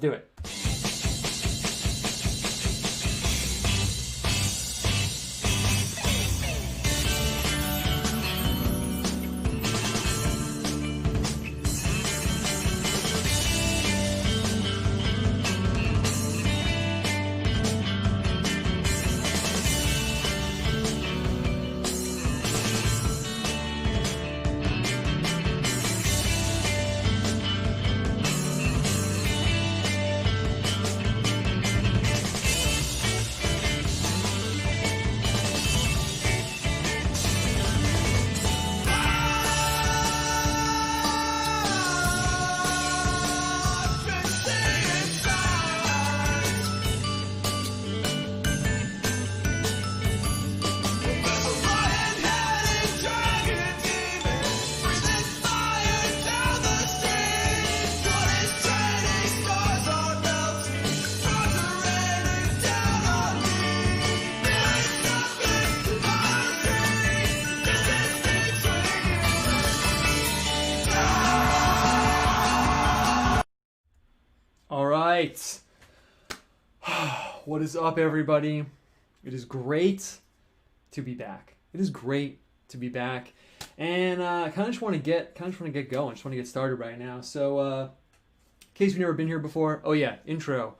Do it. Right. What is up, everybody? It is great to be back. It is great to be back, and I kind of just want to get going. Just want to get started right now. So, in case you've never been here before, oh yeah, intro,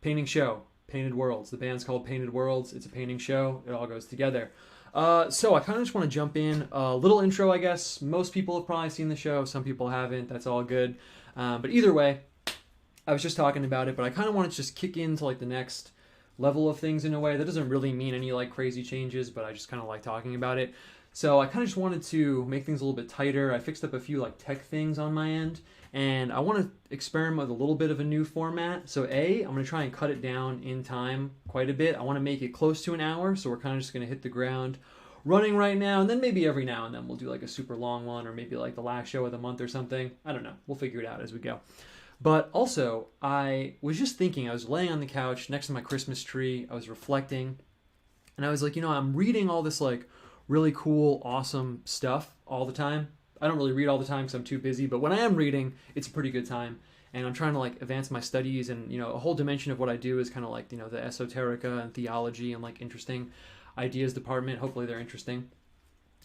painting show, Painted Worlds. The band's called Painted Worlds. It's a painting show. It all goes together. So I kind of just want to jump in. A little intro, I guess. Most people have probably seen the show. Some people haven't. That's all good. But either way, I was just talking about it, but I kind of want to just kick into like the next level of things in a way. That doesn't really mean any like crazy changes, but I just kind of like talking about it. So I kind of just wanted to make things a little bit tighter. I fixed up a few like tech things on my end, and I want to experiment with a little bit of a new format. So I'm going to try and cut it down in time quite a bit. I want to make it close to an hour, so we're kind of just going to hit the ground running right now, and then maybe every now and then we'll do like a super long one, or maybe like the last show of the month or something. I don't know. We'll figure it out as we go. But also, I was just thinking, I was laying on the couch next to my Christmas tree, I was reflecting, and I was like, I'm reading all this like really cool, awesome stuff all the time. I don't really read all the time because I'm too busy, but when I am reading, it's a pretty good time, and I'm trying to like advance my studies, and a whole dimension of what I do is kind of like, the esoterica and theology and like interesting ideas department. Hopefully they're interesting.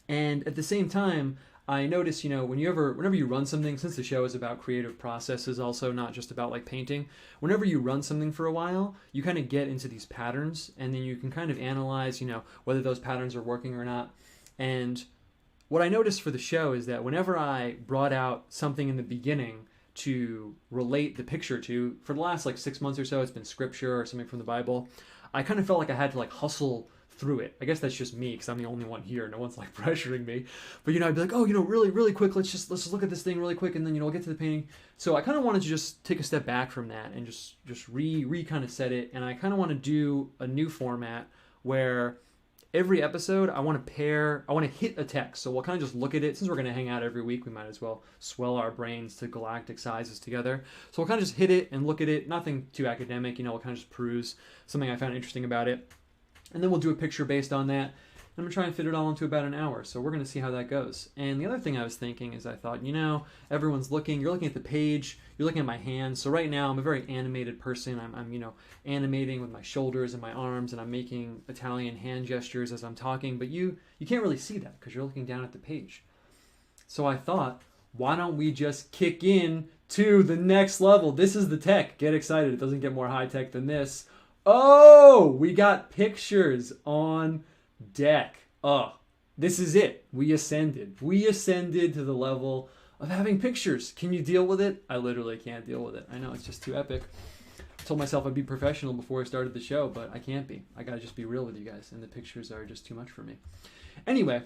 And at the same time, I notice, whenever you run something, since the show is about creative processes also, not just about like painting, whenever you run something for a while, you kind of get into these patterns, and then you can kind of analyze, whether those patterns are working or not. And what I noticed for the show is that whenever I brought out something in the beginning to relate the picture to, for the last like 6 months or so, it's been scripture or something from the Bible, I kind of felt like I had to like hustle through it. I guess that's just me because I'm the only one here. No one's like pressuring me. But I'd be like, really, really quick. Let's just look at this thing really quick, and then we'll get to the painting. So I kind of wanted to just take a step back from that and just kind of set it. And I kind of want to do a new format where every episode I want to hit a text. So we'll kind of just look at it. Since we're going to hang out every week, we might as well swell our brains to galactic sizes together. So we'll kind of just hit it and look at it. Nothing too academic. We'll kind of just peruse something I found interesting about it. And then we'll do a picture based on that. I'm going to try and fit it all into about an hour. So we're going to see how that goes. And the other thing I was thinking is I thought, everyone's looking. You're looking at the page. You're looking at my hands. So right now I'm a very animated person. I'm animating with my shoulders and my arms. And I'm making Italian hand gestures as I'm talking. But you can't really see that because you're looking down at the page. So I thought, why don't we just kick in to the next level? This is the tech. Get excited. It doesn't get more high tech than this. Oh, we got pictures on deck. Oh, this is it. We ascended. We ascended to the level of having pictures. Can you deal with it? I literally can't deal with it. I know, it's just too epic. I told myself I'd be professional before I started the show, but I can't be. I gotta just be real with you guys, and the pictures are just too much for me. Anyway,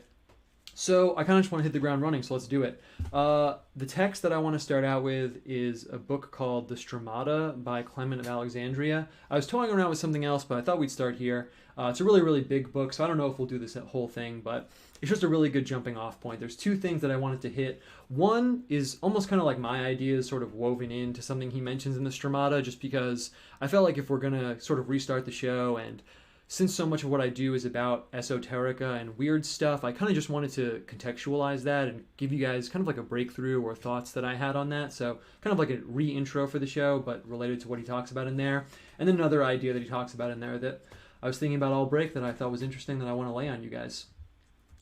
so I kind of just want to hit the ground running, so let's do it. The text that I want to start out with is a book called the STROMATA by Clement of Alexandria. I was toying around with something else, but I thought we'd start here. It's a really, really big book, so I don't know if we'll do this whole thing, but it's just a really good jumping off point. There's two things that I wanted to hit. One is almost kind of like my ideas sort of woven into something he mentions in the STROMATA, just because I felt like if we're going to sort of restart the show and since so much of what I do is about esoterica and weird stuff, I kind of just wanted to contextualize that and give you guys kind of like a breakthrough or thoughts that I had on that. So kind of like a re-intro for the show, but related to what he talks about in there. And then another idea that he talks about in there that I was thinking about all break that I thought was interesting that I want to lay on you guys.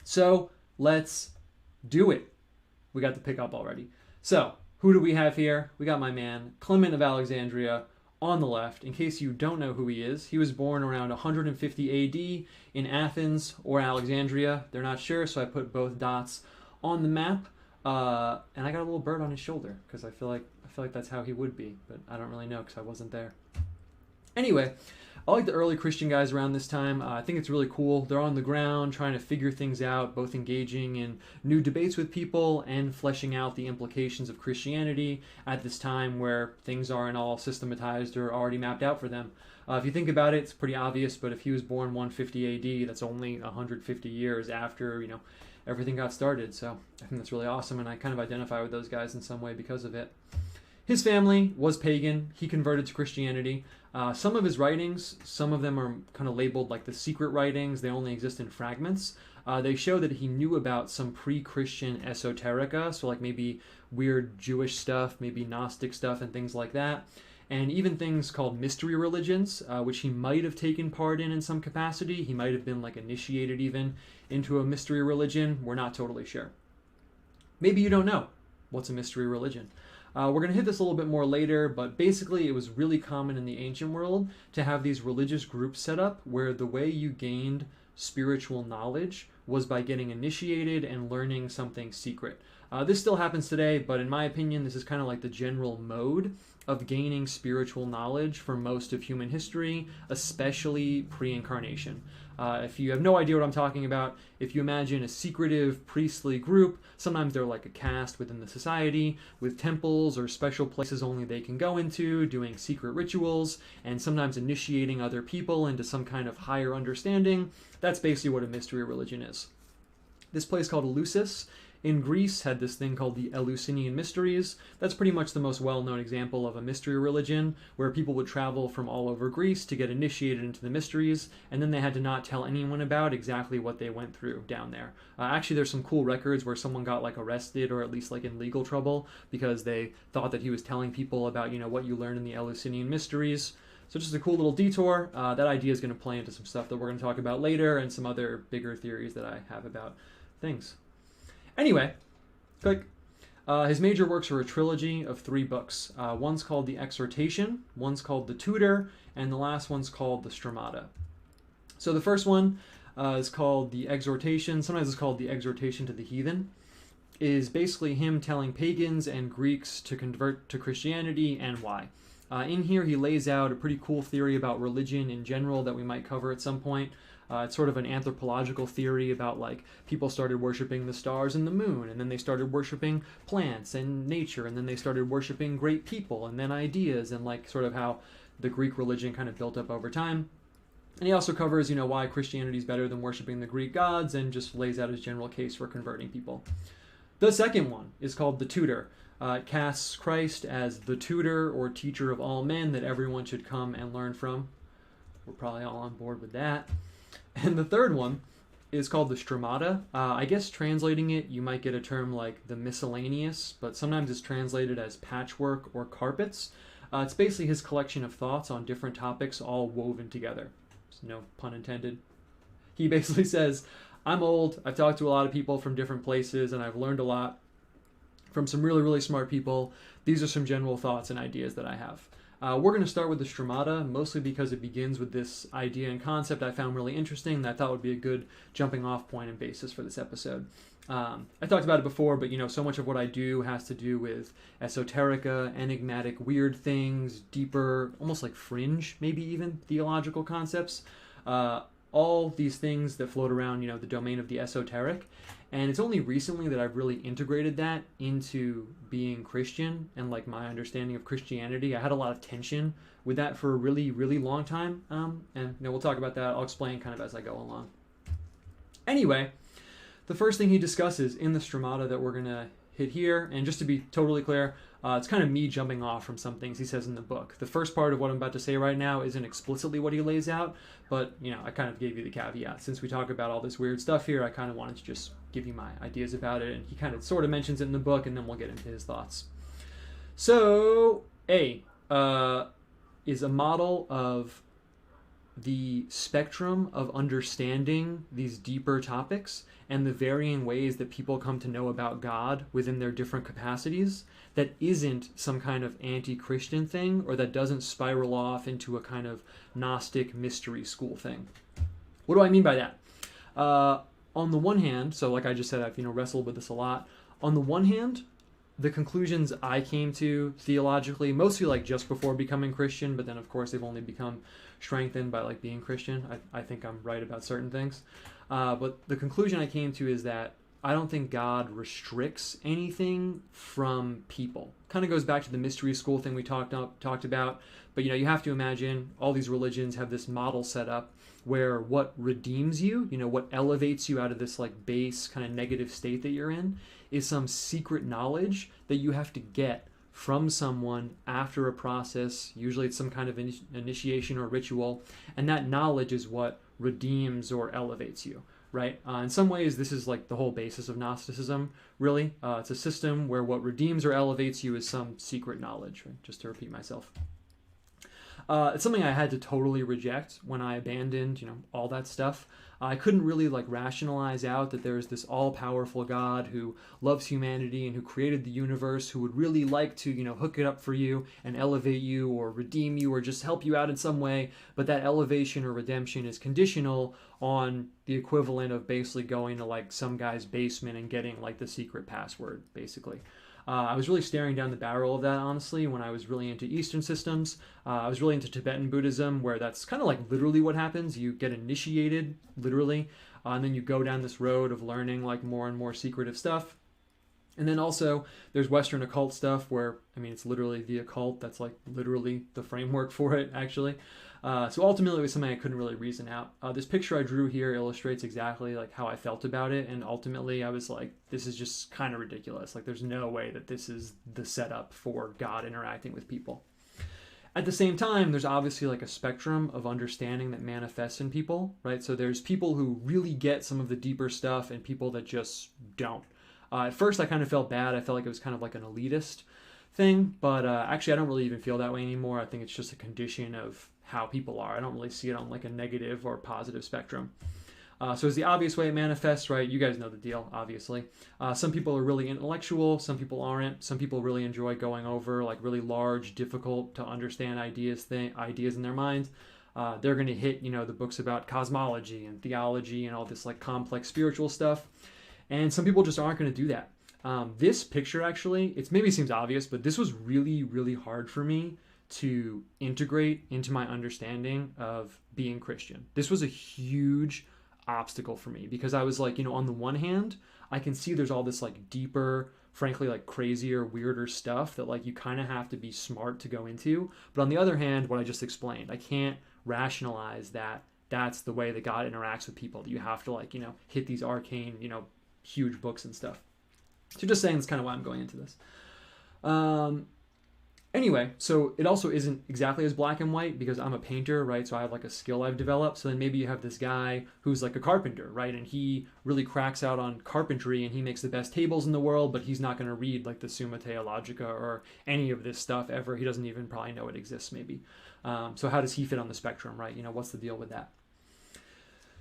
So let's do it. We got the pickup already. So who do we have here? We got my man, Clement of Alexandria, on the left. In case you don't know who he was born around 150 AD in Athens or Alexandria. They're not sure, so I put both dots on the map. And I got a little bird on his shoulder because I feel like that's how he would be, but I don't really know because I wasn't there. Anyway, I like the early Christian guys around this time. I think it's really cool. They're on the ground trying to figure things out, both engaging in new debates with people and fleshing out the implications of Christianity at this time where things aren't all systematized or already mapped out for them. If you think about it, it's pretty obvious, but if he was born 150 AD, that's only 150 years after, everything got started. So I think that's really awesome, and I kind of identify with those guys in some way because of it. His family was pagan. He converted to Christianity. Some of his writings, some of them are kind of labeled like the secret writings. They only exist in fragments. They show that he knew about some pre-Christian esoterica, so like maybe weird Jewish stuff, maybe Gnostic stuff and things like that. And even things called mystery religions, which he might have taken part in some capacity. He might have been like initiated even into a mystery religion. We're not totally sure. Maybe you don't know what's a mystery religion. We're going to hit this a little bit more later, but basically it was really common in the ancient world to have these religious groups set up where the way you gained spiritual knowledge was by getting initiated and learning something secret. This still happens today, but in my opinion, this is kind of like the general mode of gaining spiritual knowledge for most of human history, especially pre-incarnation. If you have no idea what I'm talking about, if you imagine a secretive priestly group, sometimes they're like a caste within the society with temples or special places only they can go into, doing secret rituals, and sometimes initiating other people into some kind of higher understanding. That's basically what a mystery religion is. This place called Eleusis in Greece had this thing called the Eleusinian Mysteries. That's pretty much the most well-known example of a mystery religion, where people would travel from all over Greece to get initiated into the mysteries, and then they had to not tell anyone about exactly what they went through down there. Actually, there's some cool records where someone got like arrested or at least like in legal trouble because they thought that he was telling people about, what you learn in the Eleusinian Mysteries. So just a cool little detour. That idea is going to play into some stuff that we're going to talk about later and some other bigger theories that I have about things. Anyway, his major works are a trilogy of 3 books. One's called the Exhortation, one's called the Tutor, and the last one's called the Stromata. So the first one is called the Exhortation. Sometimes it's called the Exhortation to the Heathen. Is basically him telling pagans and Greeks to convert to Christianity and why. In here, he lays out a pretty cool theory about religion in general that we might cover at some point. It's sort of an anthropological theory about like people started worshiping the stars and the moon, and then they started worshiping plants and nature, and then they started worshiping great people and then ideas, and like sort of how the Greek religion kind of built up over time. And he also covers, why Christianity is better than worshiping the Greek gods, and just lays out his general case for converting people. The second one is called the Tutor. It casts Christ as the tutor or teacher of all men that everyone should come and learn from. We're probably all on board with that. And the third one is called the Stromata. I guess translating it, you might get a term like the miscellaneous, but sometimes it's translated as patchwork or carpets. It's basically his collection of thoughts on different topics all woven together. No pun intended. He basically says, I'm old, I've talked to a lot of people from different places, and I've learned a lot from some really, really smart people. These are some general thoughts and ideas that I have. We're going to start with the Stromata, mostly because it begins with this idea and concept I found really interesting that I thought would be a good jumping off point and basis for this episode. I talked about it before, but so much of what I do has to do with esoterica, enigmatic, weird things, deeper, almost like fringe, maybe even theological concepts. All these things that float around, the domain of the esoteric. And it's only recently that I've really integrated that into being Christian and like my understanding of Christianity. I had a lot of tension with that for a really, really long time. And we'll talk about that. I'll explain kind of as I go along. Anyway, the first thing he discusses in the Stromata that we're going to hit here, and just to be totally clear, It's kind of me jumping off from some things he says in the book. The first part of what I'm about to say right now isn't explicitly what he lays out, but, you know, I kind of gave you the caveat. Since we talk about all this weird stuff here, I kind of wanted to just give you my ideas about it, and he kind of sort of mentions it in the book, and then we'll get into his thoughts. So, A is a model of the spectrum of understanding these deeper topics and the varying ways that people come to know about God within their different capacities, that isn't some kind of anti-Christian thing, or that doesn't spiral off into a kind of Gnostic mystery school thing. What do I mean by that? On the one hand, so like I just said, I've wrestled with this a lot. On the one hand, the conclusions I came to theologically, mostly like just before becoming Christian, but then of course they've only become strengthened by like being Christian. I think I'm right about certain things. But the conclusion I came to is that I don't think God restricts anything from people. Kind of goes back to the mystery school thing we talked about. But you have to imagine all these religions have this model set up where what redeems you, what elevates you out of this like base kind of negative state that you're in, is some secret knowledge that you have to get from someone after a process. Usually it's some kind of initiation or ritual, and that knowledge is what redeems or elevates you, right? In some ways, this is like the whole basis of Gnosticism, really. It's a system where what redeems or elevates you is some secret knowledge, right? Just to repeat myself. It's something I had to totally reject when I abandoned, all that stuff. I couldn't really like rationalize out that there's this all-powerful God who loves humanity and who created the universe, who would really like to, hook it up for you and elevate you or redeem you or just help you out in some way. But that elevation or redemption is conditional on the equivalent of basically going to like some guy's basement and getting like the secret password, basically. I was really staring down the barrel of that, honestly, when I was really into Eastern systems. I was really into Tibetan Buddhism, where that's kind of like literally what happens. You get initiated, literally, and then you go down this road of learning like more and more secretive stuff. And then also there's Western occult stuff where, it's literally the occult. That's like literally the framework for it, actually. So ultimately it was something I couldn't really reason out. This picture I drew here illustrates exactly like how I felt about it. And ultimately I was like, this is just kind of ridiculous. Like there's no way that this is the setup for God interacting with people. At the same time, there's obviously like a spectrum of understanding that manifests in people, right? So there's people who really get some of the deeper stuff and people that just don't. At first I kind of felt bad. I felt like it was kind of like an elitist thing, but actually I don't really even feel that way anymore. I think it's just a condition of how people are. I don't really see it on like a negative or positive spectrum. So it's the obvious way it manifests, right? You guys know the deal, obviously. Some people are really intellectual, some people aren't. Some people really enjoy going over like really large, difficult to understand ideas in their mind. They're going to hit, the books about cosmology and theology and all this like complex spiritual stuff. And some people just aren't going to do that. This picture actually, it maybe seems obvious, but this was really, really hard for me to integrate into my understanding of being Christian. This was a huge obstacle for me because I was like, on the one hand, I can see there's all this like deeper, frankly, like crazier, weirder stuff that like you kind of have to be smart to go into. But on the other hand, what I just explained, I can't rationalize that that's the way that God interacts with people, that you have to like, hit these arcane, huge books and stuff. So just saying that's kind of why I'm going into this. Anyway, so it also isn't exactly as black and white because I'm a painter, right? So I have like a skill I've developed. So then maybe you have this guy who's like a carpenter, right? And he really cracks out on carpentry and he makes the best tables in the world, but he's not going to read like the Summa Theologica or any of this stuff ever. He doesn't even probably know it exists maybe. So how does he fit on the spectrum, right? What's the deal with that?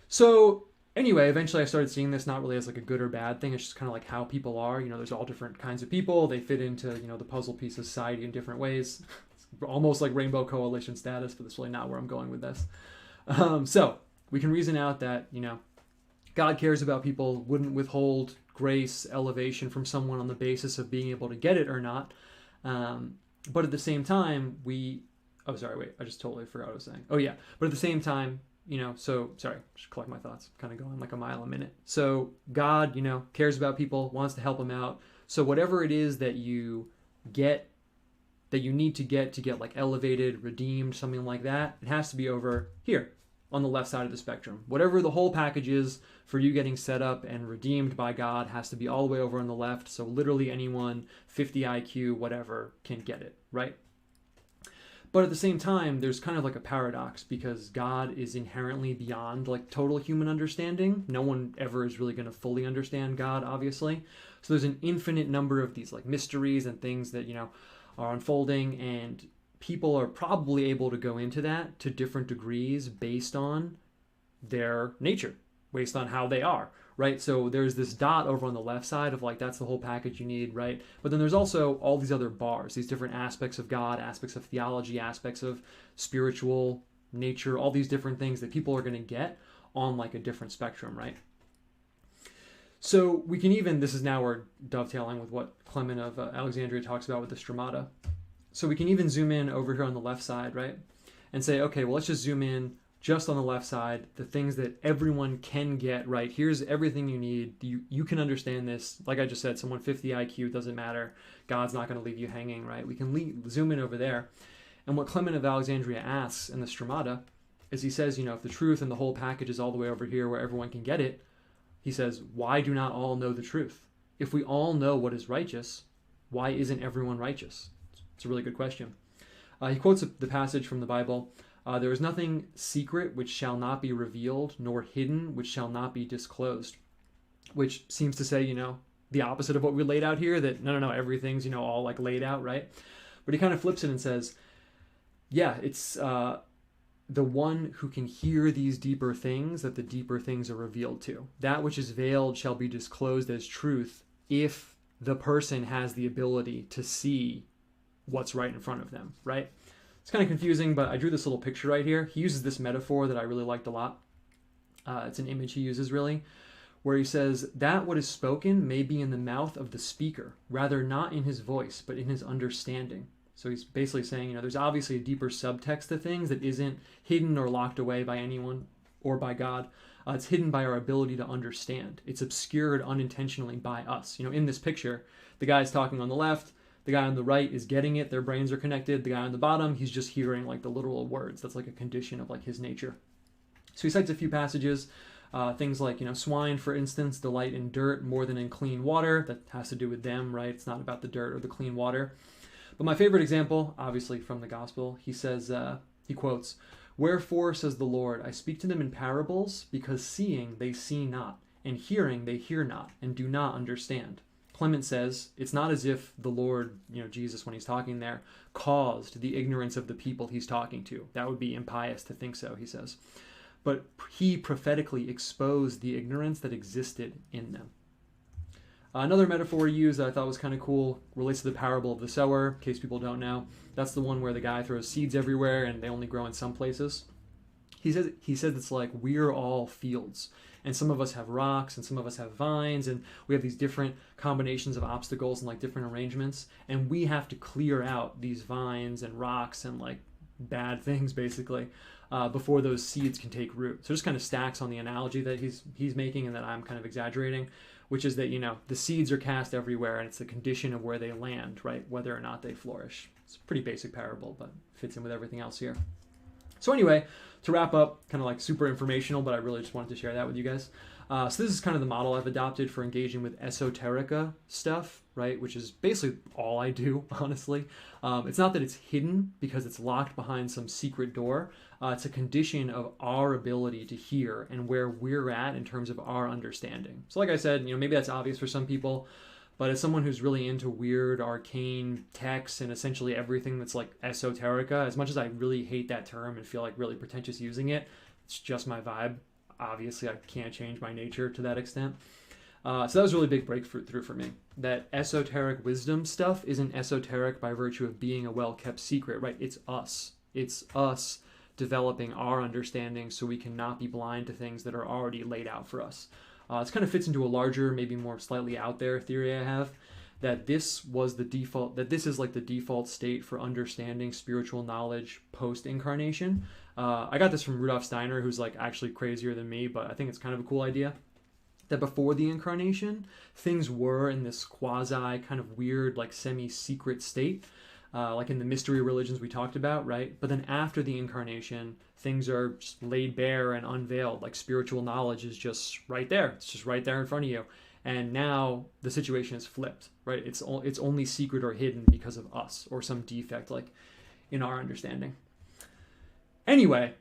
So anyway, eventually I started seeing this not really as like a good or bad thing. It's just kind of like how people are. There's all different kinds of people. They fit into, the puzzle piece of society in different ways. It's almost like rainbow coalition status, but that's really not where I'm going with this. So we can reason out that, God cares about people, wouldn't withhold grace, elevation from someone on the basis of being able to get it or not. But at the same time, I just totally forgot what I was saying. Oh yeah. But at the same time, sorry, just collect my thoughts, kind of going like a mile a minute. So God, cares about people, wants to help them out. So whatever it is that you get, that you need to get like elevated, redeemed, something like that, it has to be over here, on the left side of the spectrum. Whatever the whole package is for you getting set up and redeemed by God has to be all the way over on the left. So literally anyone, 50 IQ, whatever, can get it, right? But at the same time, there's kind of like a paradox because God is inherently beyond like total human understanding. No one ever is really going to fully understand God, obviously. So there's an infinite number of these like mysteries and things that, are unfolding, and people are probably able to go into that to different degrees based on their nature, based on how they are, right? So there's this dot over on the left side of like, that's the whole package you need, right? But then there's also all these other bars, these different aspects of God, aspects of theology, aspects of spiritual nature, all these different things that people are going to get on like a different spectrum, right? So we can even, this is now we're dovetailing with what Clement of Alexandria talks about with the stromata. So we can even zoom in over here on the left side, right? And say, okay, well, let's just zoom in just on the left side, the things that everyone can get, right? Here's everything you need. You can understand this. Like I just said, someone 50 IQ, doesn't matter. God's not going to leave you hanging, right? We can zoom in over there. And what Clement of Alexandria asks in the stromata is he says, if the truth and the whole package is all the way over here where everyone can get it, he says, why do not all know the truth? If we all know what is righteous, why isn't everyone righteous? It's a really good question. He quotes the passage from the Bible. There is nothing secret which shall not be revealed, nor hidden which shall not be disclosed. Which seems to say, the opposite of what we laid out here, that no, everything's, all like laid out, right? But he kind of flips it and says, yeah, it's the one who can hear these deeper things, that the deeper things are revealed to. That which is veiled shall be disclosed as truth if the person has the ability to see what's right in front of them, right? It's kind of confusing, but I drew this little picture right here. He uses this metaphor that I really liked a lot. It's an image he uses, really, where he says, that what is spoken may be in the mouth of the speaker, rather not in his voice, but in his understanding. So he's basically saying, there's obviously a deeper subtext to things that isn't hidden or locked away by anyone or by God. It's hidden by our ability to understand. It's obscured unintentionally by us. In this picture, the guy's talking on the left, the guy on the right is getting it, their brains are connected. The guy on the bottom, he's just hearing like the literal words. That's like a condition of like his nature. So he cites a few passages, things like, swine, for instance, delight in dirt more than in clean water. That has to do with them, right? It's not about the dirt or the clean water. But my favorite example, obviously from the gospel, he says, he quotes, wherefore, says the Lord, I speak to them in parables, because seeing they see not, and hearing they hear not, and do not understand. Clement says, it's not as if the Lord, Jesus, when he's talking there, caused the ignorance of the people he's talking to. That would be impious to think so, he says. But he prophetically exposed the ignorance that existed in them. Another metaphor he used that I thought was kind of cool relates to the parable of the sower, in case people don't know. That's the one where the guy throws seeds everywhere and they only grow in some places. He says it's like we're all fields. And some of us have rocks and some of us have vines, and we have these different combinations of obstacles and like different arrangements. And we have to clear out these vines and rocks and like bad things basically before those seeds can take root. So just kind of stacks on the analogy that he's making and that I'm kind of exaggerating, which is that, the seeds are cast everywhere and it's the condition of where they land, right? Whether or not they flourish. It's a pretty basic parable, but fits in with everything else here. So anyway, to wrap up, kind of like super informational, but I really just wanted to share that with you guys. So this is kind of the model I've adopted for engaging with esoterica stuff, right? Which is basically all I do, honestly. It's not that it's hidden because it's locked behind some secret door. It's a condition of our ability to hear and where we're at in terms of our understanding. So like I said, maybe that's obvious for some people, but as someone who's really into weird, arcane texts and essentially everything that's like esoterica, as much as I really hate that term and feel like really pretentious using it, it's just my vibe. Obviously, I can't change my nature to that extent. So that was a really big breakthrough for me. That esoteric wisdom stuff isn't esoteric by virtue of being a well-kept secret, right? It's us. It's us developing our understanding so we cannot be blind to things that are already laid out for us. This kind of fits into a larger, maybe more slightly out there theory I have, that this was the default, that this is like the default state for understanding spiritual knowledge post-incarnation. I got this from Rudolf Steiner, who's like actually crazier than me, but I think it's kind of a cool idea. That before the incarnation, things were in this quasi kind of weird, like semi-secret state. like in the mystery religions we talked about, right? But then after the incarnation, things are just laid bare and unveiled. Like spiritual knowledge is just right there. It's just right there in front of you. And now the situation is flipped, right? It's only secret or hidden because of us or some defect, like in our understanding. Anyway,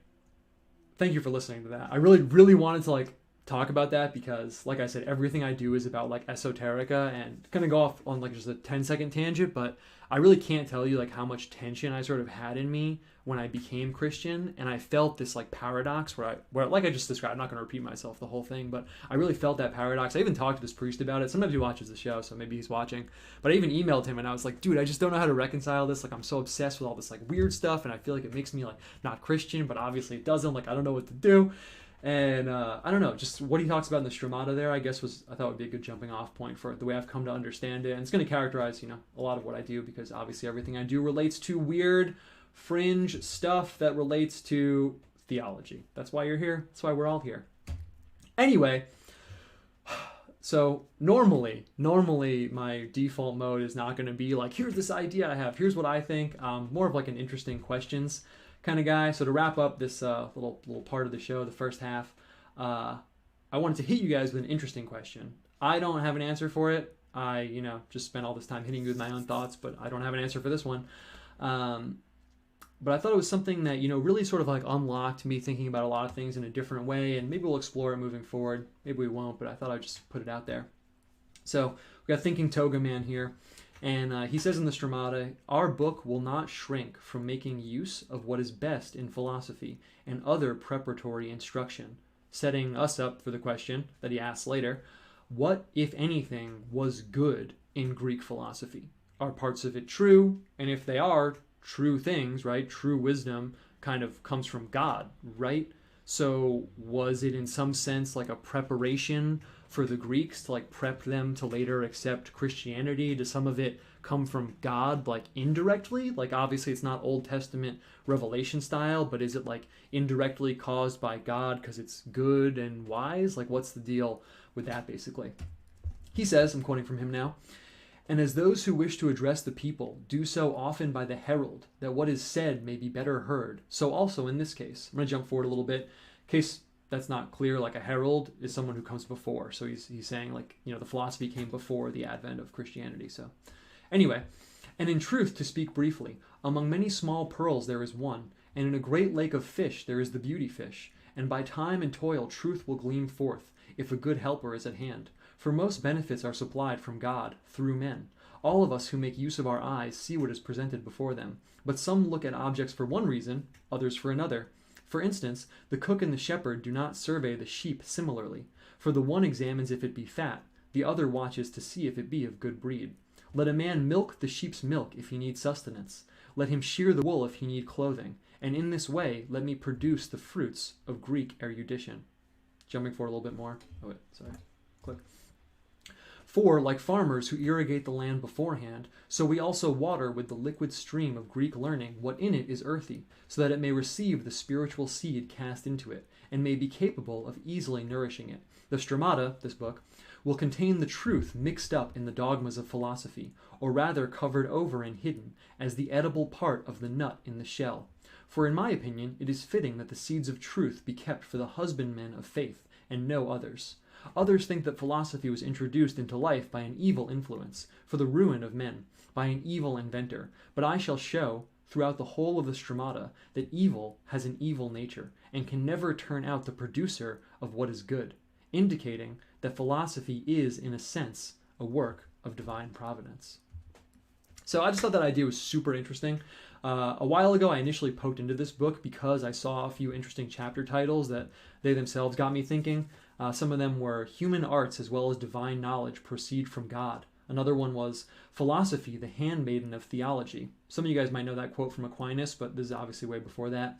thank you for listening to that. I really, really wanted to like talk about that because, like I said, everything I do is about like esoterica, and gonna go off on like just a 10-second tangent, but I really can't tell you like how much tension I sort of had in me when I became Christian, and I felt this like paradox where like I just described, I'm not going to repeat myself the whole thing, but I really felt that paradox. I even talked to this priest about it. Sometimes he watches the show, so maybe he's watching, but I even emailed him and I was like, dude, I just don't know how to reconcile this. Like, I'm so obsessed with all this like weird stuff, and I feel like it makes me like not Christian, but obviously it doesn't. Like, I don't know what to do. And I don't know, just what he talks about in the Stromata there, I guess I thought would be a good jumping off point for the way I've come to understand it. And it's going to characterize, you know, a lot of what I do, because obviously everything I do relates to weird, fringe stuff that relates to theology. That's why you're here. That's why we're all here. Anyway, so normally my default mode is not going to be like, here's this idea I have, here's what I think. More of like an interesting questions kind of guy. So to wrap up this little part of the show, the first half, I wanted to hit you guys with an interesting question. I don't have an answer for it. I, you know, just spent all this time hitting you with my own thoughts, but I don't have an answer for this one. But I thought it was something that, you know, really sort of like unlocked me thinking about a lot of things in a different way, and maybe we'll explore it moving forward. Maybe we won't, but I thought I'd just put it out there. So we got Thinking Toga Man here. And he says in the Stromata, our book will not shrink from making use of what is best in philosophy and other preparatory instruction, setting us up for the question that he asks later, what, if anything, was good in Greek philosophy? Are parts of it true? And if they are true things, right, true wisdom kind of comes from God, right? So was it in some sense like a preparation for the Greeks to like prep them to later accept Christianity? Does some of it come from God like indirectly? Like obviously it's not Old Testament revelation style, but is it like indirectly caused by God because it's good and wise? Like what's the deal with that basically? He says, I'm quoting from him now, and as those who wish to address the people do so often by the herald, that what is said may be better heard, so also in this case. I'm going to jump forward a little bit, in case that's not clear. Like a herald is someone who comes before. So he's saying like, you know, the philosophy came before the advent of Christianity. So anyway, and in truth, to speak briefly, among many small pearls there is one, and in a great lake of fish there is the beauty fish, and by time and toil truth will gleam forth, if a good helper is at hand. For most benefits are supplied from God through men. All of us who make use of our eyes see what is presented before them, but some look at objects for one reason, others for another. For instance, the cook and the shepherd do not survey the sheep similarly, for the one examines if it be fat, the other watches to see if it be of good breed. Let a man milk the sheep's milk if he need sustenance. Let him shear the wool if he need clothing, and in this way let me produce the fruits of Greek erudition. Jumping forward a little bit more. Oh wait, sorry. Click. For, like farmers who irrigate the land beforehand, so we also water with the liquid stream of Greek learning what in it is earthy, so that it may receive the spiritual seed cast into it, and may be capable of easily nourishing it. The Stromata, this book, will contain the truth mixed up in the dogmas of philosophy, or rather covered over and hidden, as the edible part of the nut in the shell. For in my opinion, it is fitting that the seeds of truth be kept for the husbandmen of faith, and no others. Others think that philosophy was introduced into life by an evil influence, for the ruin of men, by an evil inventor. But I shall show, throughout the whole of the Stromata, that evil has an evil nature, and can never turn out the producer of what is good, indicating that philosophy is, in a sense, a work of divine providence. So I just thought that idea was super interesting. A while ago, I initially poked into this book because I saw a few interesting chapter titles that they themselves got me thinking. Some of them were Human Arts as well as Divine Knowledge Proceed from God. Another one was Philosophy, the Handmaiden of Theology. Some of you guys might know that quote from Aquinas, but this is obviously way before that.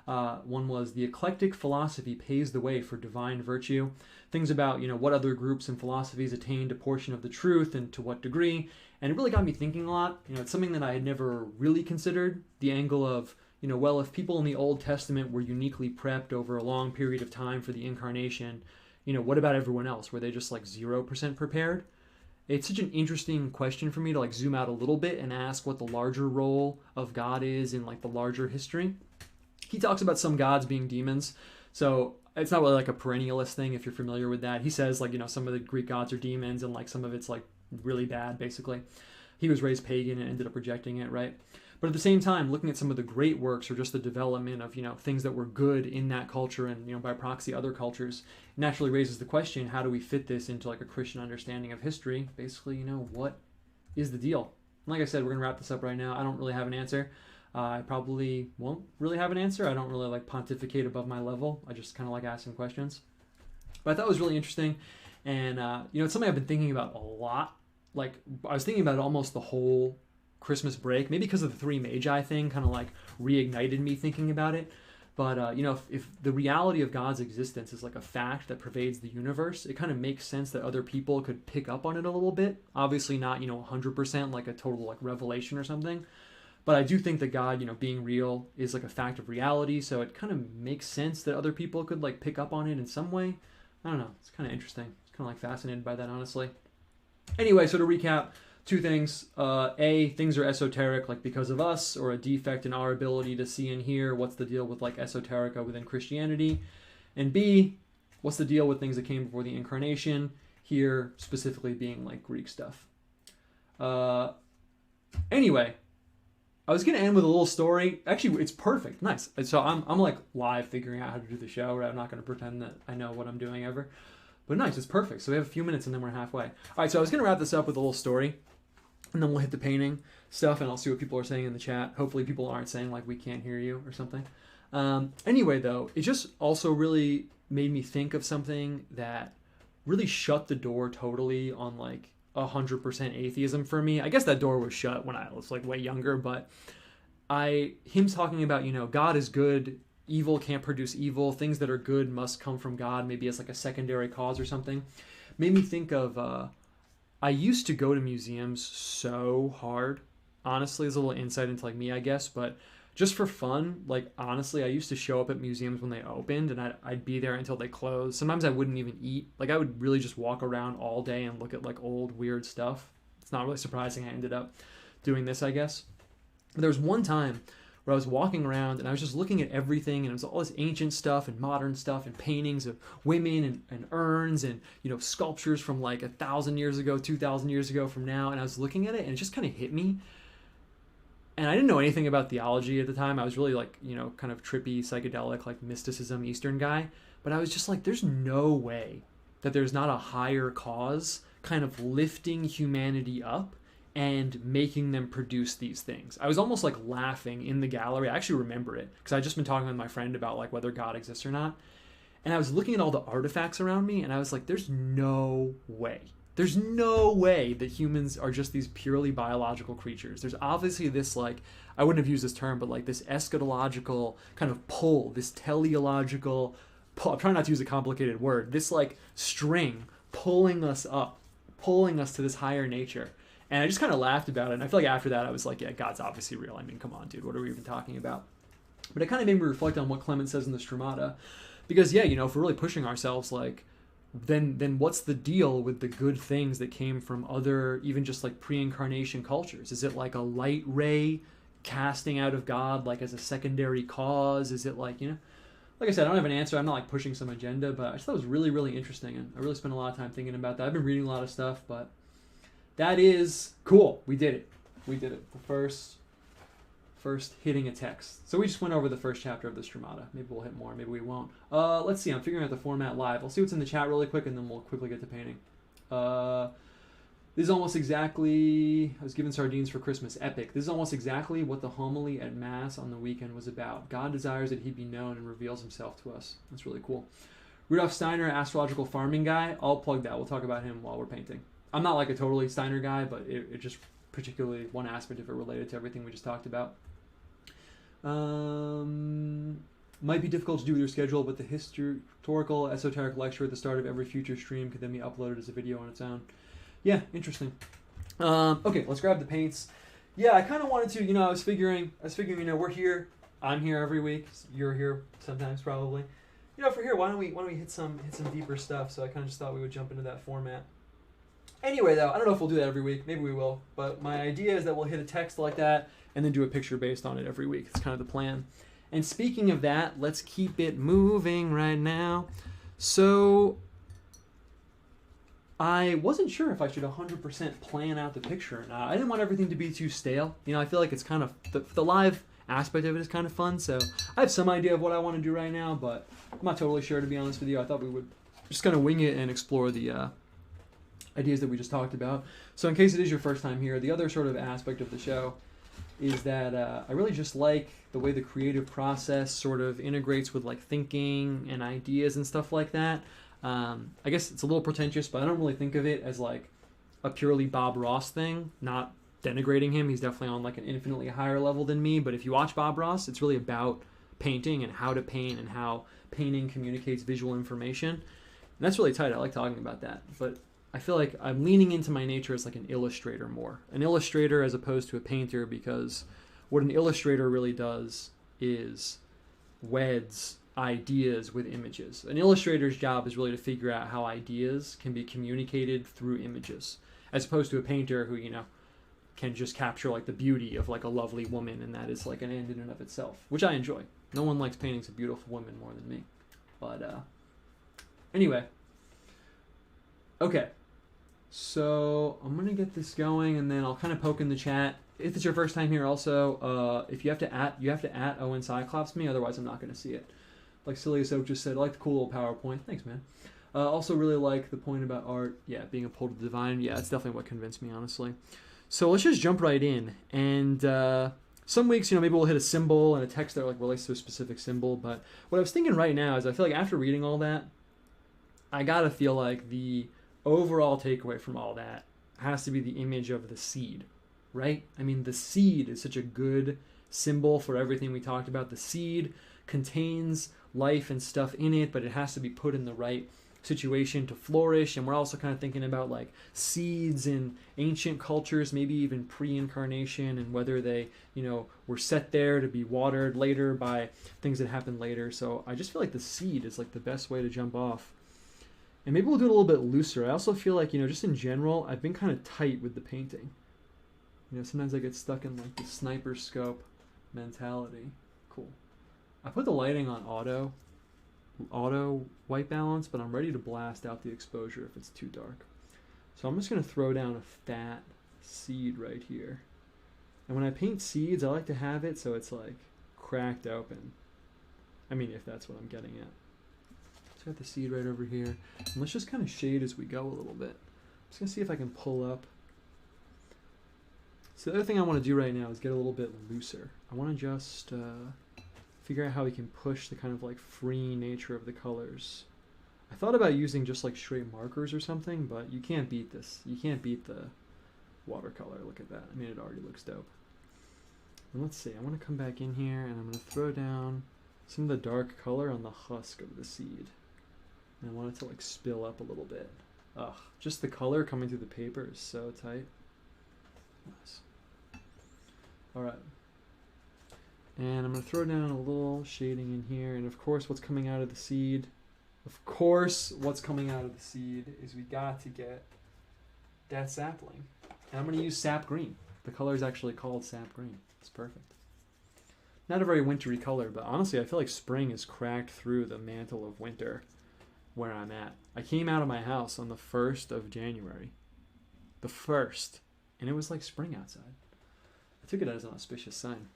One was The Eclectic Philosophy Paves the Way for Divine Virtue. Things about, you know, what other groups and philosophies attained a portion of the truth and to what degree. And it really got me thinking a lot. You know, it's something that I had never really considered. The angle of, you know, well, if people in the Old Testament were uniquely prepped over a long period of time for the incarnation, you know, what about everyone else? Were they just like 0% prepared? it's such an interesting question for me to like zoom out a little bit and ask what the larger role of God is in like the larger history. He talks about some gods being demons. So it's not really like a perennialist thing if you're familiar with that. He says like, some of the Greek gods are demons and like some of it's like really bad, basically. He was raised pagan and ended up rejecting it, right? But at the same time, looking at some of the great works or just the development of, things that were good in that culture and, by proxy other cultures, naturally raises the question, how do we fit this into like a Christian understanding of history? Basically, what is the deal? And like I said, we're going to wrap this up right now. I don't really have an answer. I probably won't really have an answer. I don't really like pontificate above my level. I just kind of like asking questions. But I thought it was really interesting. And, it's something I've been thinking about a lot. Like, I was thinking about it almost the whole Christmas break, maybe because of the Three Magi thing kind of like reignited me thinking about it. But, if the reality of God's existence is like a fact that pervades the universe, it kind of makes sense that other people could pick up on it a little bit. Obviously not, 100% like a total like revelation or something. But I do think that God, being real is like a fact of reality. So it kind of makes sense that other people could like pick up on it in some way. I don't know. It's kind of interesting. It's kind of like fascinated by that, honestly. Anyway, so to recap, two things. A, things are esoteric, like because of us, or a defect in our ability to see and hear. What's the deal with like esoterica within Christianity? And B, what's the deal with things that came before the incarnation? Here, specifically being like Greek stuff. Anyway, I was going to end with a little story. Actually, it's perfect. Nice. So I'm like live figuring out how to do the show, right? I'm not going to pretend that I know what I'm doing ever. But nice, it's perfect. So we have a few minutes and then we're halfway. All right, so I was going to wrap this up with a little story. And then we'll hit the painting stuff and I'll see what people are saying in the chat. Hopefully people aren't saying like we can't hear you or something. Anyway, though, it just also really made me think of something that really shut the door totally on like 100% atheism for me. I guess that door was shut when I was like way younger, but him talking about, God is good, evil can't produce evil, things that are good must come from God, maybe as like a secondary cause or something, made me think of, I used to go to museums so hard. Honestly, it's a little insight into like me, I guess, but just for fun, like honestly, I used to show up at museums when they opened and I'd be there until they closed. Sometimes I wouldn't even eat. Like I would really just walk around all day and look at like old weird stuff. It's not really surprising I ended up doing this, I guess. But there was one time where I was walking around and I was just looking at everything and it was all this ancient stuff and modern stuff and paintings of women and urns and, sculptures from like 1,000 years ago, 2,000 years ago from now. And I was looking at it and it just kind of hit me. And I didn't know anything about theology at the time. I was really like, kind of trippy, psychedelic, like mysticism, Eastern guy. But I was just like, there's no way that there's not a higher cause kind of lifting humanity up and making them produce these things. I was almost like laughing in the gallery. I actually remember it because I'd just been talking with my friend about like whether God exists or not. And I was looking at all the artifacts around me and I was like, there's no way. There's no way that humans are just these purely biological creatures. There's obviously this like, I wouldn't have used this term, but like this eschatological kind of pull, this teleological pull. I'm trying not to use a complicated word. This like string pulling us up, pulling us to this higher nature. And I just kind of laughed about it. And I feel like after that, I was like, yeah, God's obviously real. I mean, come on, dude. What are we even talking about? But it kind of made me reflect on what Clement says in the Stromata. Because, yeah, if we're really pushing ourselves, like, then what's the deal with the good things that came from other, even just like pre-incarnation cultures? Is it like a light ray casting out of God, like as a secondary cause? Is it like, like I said, I don't have an answer. I'm not like pushing some agenda, but I just thought it was really, really interesting. And I really spent a lot of time thinking about that. I've been reading a lot of stuff, but that is cool. We did it. We did it. The first hitting a text. So we just went over the first chapter of the Stromata. Maybe we'll hit more. Maybe we won't. Let's see. I'm figuring out the format live. I'll see what's in the chat really quick, and then we'll quickly get to painting. This is almost exactly... I was given sardines for Christmas. Epic. This is almost exactly what the homily at Mass on the weekend was about. God desires that he be known and reveals himself to us. That's really cool. Rudolf Steiner, astrological farming guy. I'll plug that. We'll talk about him while we're painting. I'm not like a totally Steiner guy, but it just particularly one aspect of it related to everything we just talked about. Might be difficult to do with your schedule, but the historical esoteric lecture at the start of every future stream could then be uploaded as a video on its own. Yeah, interesting. Okay, let's grab the paints. Yeah, I kind of wanted to, I was figuring, we're here. I'm here every week. You're here sometimes, probably. If we're here, why don't we hit some deeper stuff? So I kind of just thought we would jump into that format. Anyway, though, I don't know if we'll do that every week. Maybe we will. But my idea is that we'll hit a text like that and then do a picture based on it every week. It's kind of the plan. And speaking of that, let's keep it moving right now. So I wasn't sure if I should 100% plan out the picture or not. I didn't want everything to be too stale. You know, I feel like it's kind of, the live aspect of it is kind of fun. So I have some idea of what I want to do right now, but I'm not totally sure, to be honest with you. I thought we would just kind of wing it and explore the ideas that we just talked about. So in case it is your first time here, the other sort of aspect of the show is that I really just like the way the creative process sort of integrates with like thinking and ideas and stuff like that. I guess it's a little pretentious, but I don't really think of it as like a purely Bob Ross thing, not denigrating him. He's definitely on like an infinitely higher level than me, but if you watch Bob Ross, it's really about painting and how to paint and how painting communicates visual information. And that's really tight. I like talking about that, but I feel like I'm leaning into my nature as like an illustrator more. An illustrator as opposed to a painter, because what an illustrator really does is weds ideas with images. An illustrator's job is really to figure out how ideas can be communicated through images, as opposed to a painter who, you know, can just capture like the beauty of like a lovely woman, and that is like an end in and of itself, which I enjoy. No one likes paintings of beautiful women more than me. But anyway. Okay. So I'm going to get this going, and then I'll kind of poke in the chat. If it's your first time here also, if you have to at Owen Cyclops me, otherwise I'm not going to see it. Like Silly Soap just said, I like the cool little PowerPoint. Thanks, man. Also really like the point about art. Yeah, being a pull to the divine. Yeah, that's definitely what convinced me, honestly. So let's just jump right in. And some weeks, you know, maybe we'll hit a symbol and a text that like relates to a specific symbol. But what I was thinking right now is I feel like after reading all that, I got to feel like the overall takeaway from all that has to be the image of the seed, right? I mean, the seed is such a good symbol for everything we talked about. The seed contains life and stuff in it, but it has to be put in the right situation to flourish. And we're also kind of thinking about like seeds in ancient cultures, maybe even pre-incarnation, and whether they, you know, were set there to be watered later by things that happened later. So I just feel like the seed is like the best way to jump off. And maybe we'll do it a little bit looser. I also feel like, you know, just in general, I've been kind of tight with the painting. You know, sometimes I get stuck in like the sniper scope mentality. Cool. I put the lighting on auto white balance, but I'm ready to blast out the exposure if it's too dark. So I'm just going to throw down a fat seed right here. And when I paint seeds, I like to have it so it's like cracked open. I mean, if that's what I'm getting at. So I got the seed right over here. And let's just kind of shade as we go a little bit. I'm just going to see if I can pull up. So the other thing I want to do right now is get a little bit looser. I want to just figure out how we can push the kind of like free nature of the colors. I thought about using just like straight markers or something, but you can't beat this. You can't beat the watercolor. Look at that. I mean, it already looks dope. And let's see. I want to come back in here and I'm going to throw down some of the dark color on the husk of the seed. And I want it to like spill up a little bit. Ugh, just the color coming through the paper is so tight. Nice. Alright. And I'm going to throw down a little shading in here. And of course, what's coming out of the seed? Of course, what's coming out of the seed is we got to get that sapling. And I'm going to use sap green. The color is actually called sap green. It's perfect. Not a very wintry color, but honestly, I feel like spring is cracked through the mantle of winter where I'm at. I came out of my house on the 1st of January. The 1st. And it was like spring outside. I took it as an auspicious sign.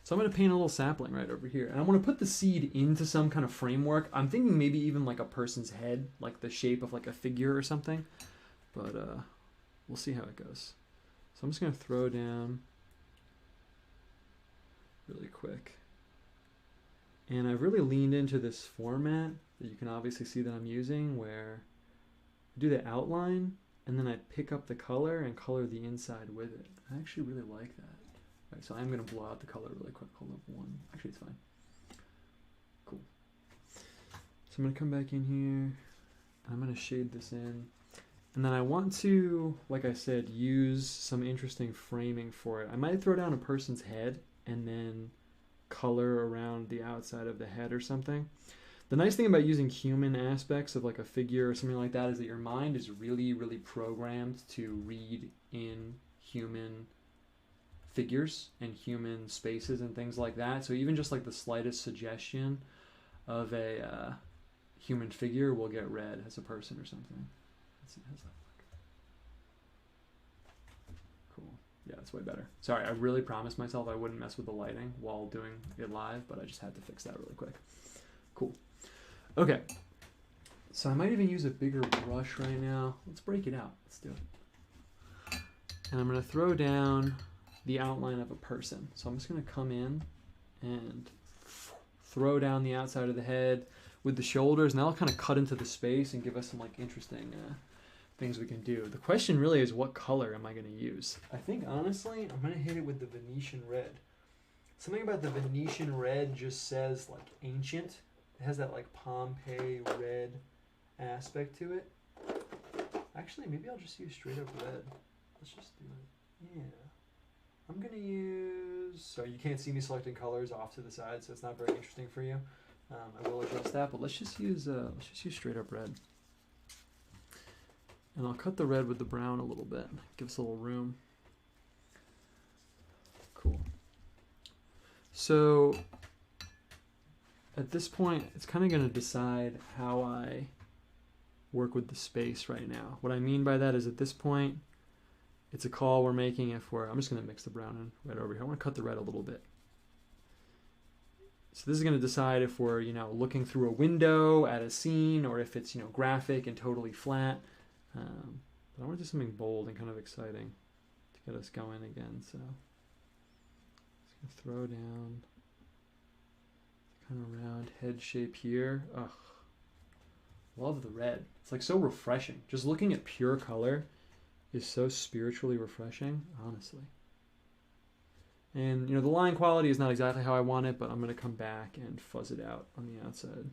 So I'm going to paint a little sapling right over here. And I want to put the seed into some kind of framework. I'm thinking maybe even like a person's head, like the shape of like a figure or something. But we'll see how it goes. So I'm just going to throw down really quick. And I've really leaned into this format that you can obviously see that I'm using, where I do the outline and then I pick up the color and color the inside with it. I actually really like that. All right, so I'm going to blow out the color really quick. Hold up one. Actually, it's fine. Cool. So I'm going to come back in here. I'm going to shade this in. And then I want to, like I said, use some interesting framing for it. I might throw down a person's head and then color around the outside of the head or something. The nice thing about using human aspects of like a figure or something like that is that your mind is really, really programmed to read in human figures and human spaces and things like that. So even just like the slightest suggestion of a human figure will get read as a person or something. Let's see, how's that look? Cool. Yeah, that's way better. Sorry, I really promised myself I wouldn't mess with the lighting while doing it live, but I just had to fix that really quick. Cool. Okay. So I might even use a bigger brush right now. Let's break it out. Let's do it. And I'm going to throw down the outline of a person. So I'm just going to come in and throw down the outside of the head with the shoulders, and that'll kind of cut into the space and give us some like interesting things we can do. The question really is, what color am I going to use? I think honestly I'm going to hit it with the Venetian red. Something about the Venetian red just says like ancient. It has that like Pompeii red aspect to it. Actually, maybe I'll just use straight up red. Let's just do it. Yeah. I'm going to use, so you can't see me selecting colors off to the side, so it's not very interesting for you. I will adjust that, but let's just use straight up red. And I'll cut the red with the brown a little bit. Give us a little room. Cool. So at this point, it's kind of going to decide how I work with the space right now. What I mean by that is at this point, it's a call we're making if we're, I'm just going to mix the brown and red over here. I want to cut the red a little bit. So this is going to decide if we're, looking through a window at a scene, or if it's, graphic and totally flat. But I want to do something bold and kind of exciting to get us going again. So just going to throw down kind of round head shape here. Ugh, love the red. It's like so refreshing. Just looking at pure color is so spiritually refreshing, honestly. And, the line quality is not exactly how I want it, but I'm going to come back and fuzz it out on the outside.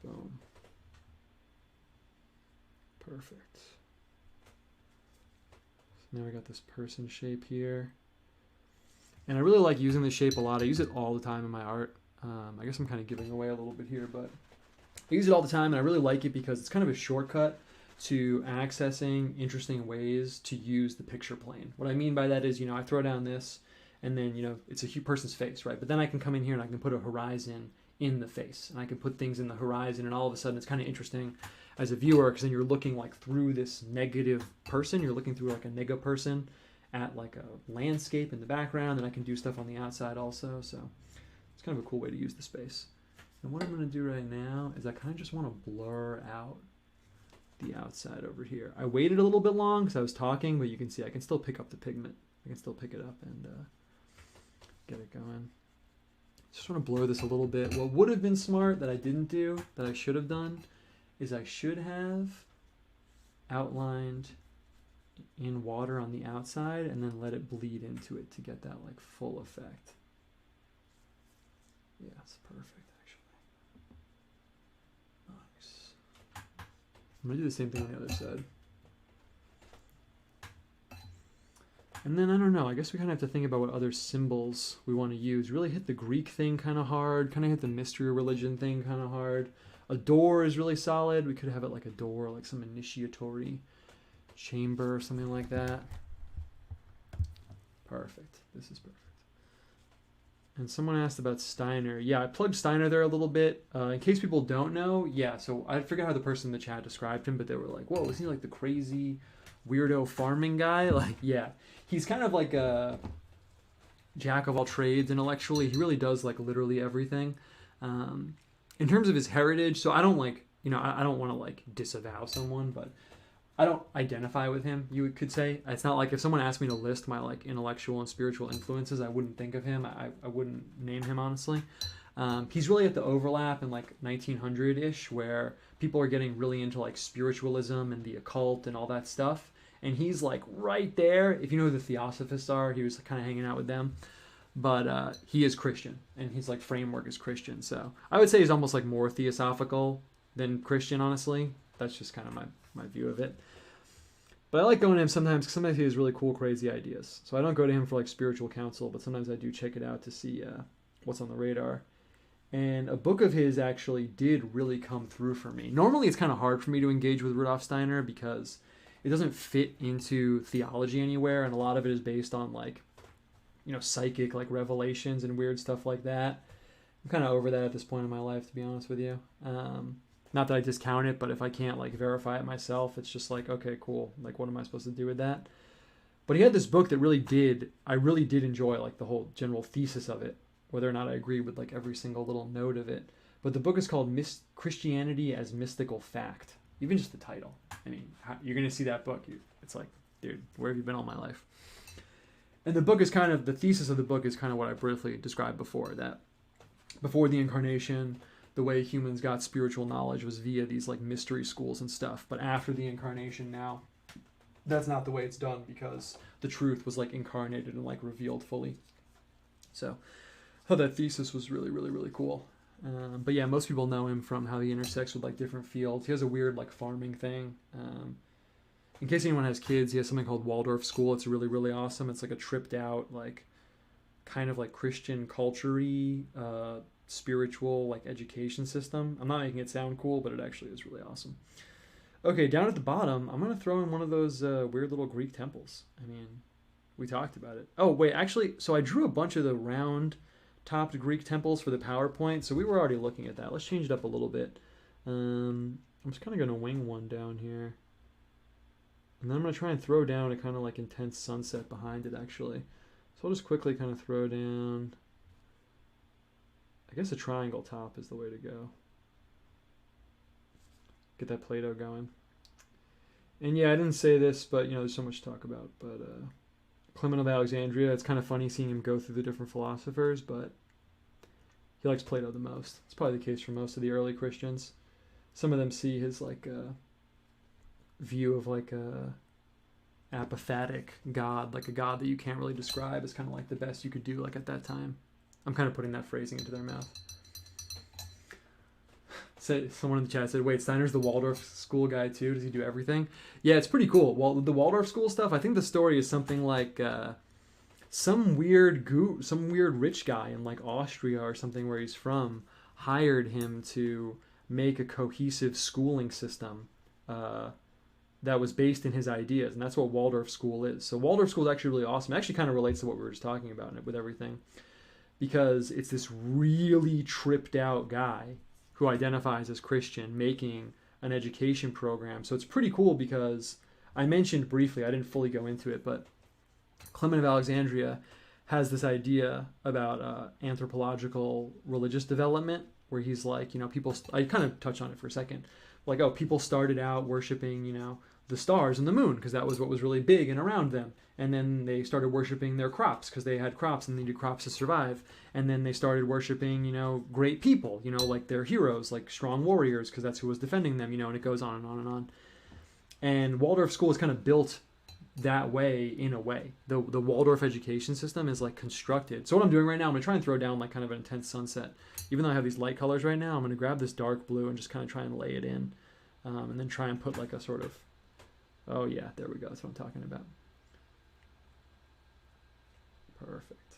Boom. Perfect. So now we got this person shape here. And I really like using this shape a lot. I use it all the time in my art. I guess I'm kind of giving away a little bit here, but I use it all the time, and I really like it because it's kind of a shortcut to accessing interesting ways to use the picture plane. What I mean by that is, I throw down this, and then, it's a person's face, right? But then I can come in here and I can put a horizon in the face, and I can put things in the horizon, and all of a sudden it's kind of interesting as a viewer, because then you're looking like through this negative person. You're looking through like a nega person at like a landscape in the background, and I can do stuff on the outside also. So it's kind of a cool way to use the space. And what I'm going to do right now is I kind of just want to blur out the outside over here. I waited a little bit long because I was talking, but you can see I can still pick up the pigment. I can still pick it up and get it going. Just want to blur this a little bit. What would have been smart that I didn't do, that I should have done, is I should have outlined in water on the outside and then let it bleed into it to get that like full effect. Yeah, it's perfect. I'm going to do the same thing on the other side. And then, I don't know, I guess we kind of have to think about what other symbols we want to use. Really hit the Greek thing kind of hard, kind of hit the mystery religion thing kind of hard. A door is really solid. We could have it like a door, like some initiatory chamber or something like that. Perfect. This is perfect. And someone asked about Steiner. Yeah, I plugged Steiner there a little bit. In case people don't know, yeah, so I forget how the person in the chat described him, but they were like, whoa, isn't he like the crazy weirdo farming guy? Like, yeah. He's kind of like a jack of all trades intellectually. He really does like literally everything. In terms of his heritage, so I don't like, I don't want to like disavow someone, but I don't identify with him, you could say. It's not like if someone asked me to list my like intellectual and spiritual influences, I wouldn't think of him. I wouldn't name him, honestly. He's really at the overlap in like 1900-ish where people are getting really into like spiritualism and the occult and all that stuff. And he's like right there. If you know who the Theosophists are, he was kind of hanging out with them. But he is Christian, and his like framework is Christian. So I would say he's almost like more theosophical than Christian, honestly. That's just kind of my view of it. But I like going to him sometimes because sometimes he has really cool, crazy ideas. So I don't go to him for like spiritual counsel, but sometimes I do check it out to see what's on the radar. And a book of his actually did really come through for me. Normally, it's kind of hard for me to engage with Rudolf Steiner because it doesn't fit into theology anywhere, and a lot of it is based on like, you know, psychic like revelations and weird stuff like that. I'm kind of over that at this point in my life, to be honest with you. Not that I discount it, but if I can't like verify it myself, it's just like, okay, cool. Like, what am I supposed to do with that? But he had this book that I really did enjoy like the whole general thesis of it, whether or not I agree with like every single little note of it. But the book is called Christianity as Mystical Fact. Even just the title. I mean, you're going to see that book. It's like, dude, where have you been all my life? And the book is kind of, the thesis of the book is kind of what I briefly described before, that before the incarnation, the way humans got spiritual knowledge was via these like mystery schools and stuff. But after the incarnation now, that's not the way it's done because the truth was like incarnated and like revealed fully. So I thought that thesis was really, really, really cool. But yeah, most people know him from how he intersects with like different fields. He has a weird like farming thing. In case anyone has kids, he has something called Waldorf School. It's really, really awesome. It's like a tripped out, like kind of like Christian culture-y, spiritual like education system. I'm not making it sound cool, but it actually is really awesome. Okay, down at the bottom, I'm going to throw in one of those weird little Greek temples. I mean, we talked about it. Oh, wait, actually, so I drew a bunch of the round-topped Greek temples for the PowerPoint, so we were already looking at that. Let's change it up a little bit. I'm just kind of going to wing one down here. And then I'm going to try and throw down a kind of like intense sunset behind it, actually. So I'll just quickly kind of throw down... I guess a triangle top is the way to go. Get that Play-Doh going. And yeah, I didn't say this, but you know, there's so much to talk about. But Clement of Alexandria, it's kind of funny seeing him go through the different philosophers, but he likes Plato the most. It's probably the case for most of the early Christians. Some of them see his like view of like a apophatic God, like a God that you can't really describe, as kind of like the best you could do like at that time. I'm kind of putting that phrasing into their mouth. Someone in the chat said, wait, Steiner's the Waldorf School guy too? Does he do everything? Yeah, it's pretty cool. Well, the Waldorf School stuff, I think the story is something like some weird rich guy in like Austria or something where he's from hired him to make a cohesive schooling system that was based in his ideas, and that's what Waldorf School is. So Waldorf School is actually really awesome. It actually kind of relates to what we were just talking about with everything, because it's this really tripped out guy who identifies as Christian making an education program. So it's pretty cool because I mentioned briefly, I didn't fully go into it, but Clement of Alexandria has this idea about anthropological religious development, where he's like, you know, people, I kind of touched on it for a second, like, oh, people started out worshiping, you know, the stars and the moon because that was what was really big and around them. And then they started worshiping their crops because they had crops and they needed crops to survive. And then they started worshiping, you know, great people, you know, like their heroes, like strong warriors, because that's who was defending them, you know, and it goes on and on and on. And Waldorf School is kind of built that way in a way. The Waldorf education system is like constructed. So what I'm doing right now, I'm going to try and throw down like kind of an intense sunset. Even though I have these light colors right now, I'm going to grab this dark blue and just kind of try and lay it in. And then try and put like a sort of, oh yeah, there we go. That's what I'm talking about. Perfect.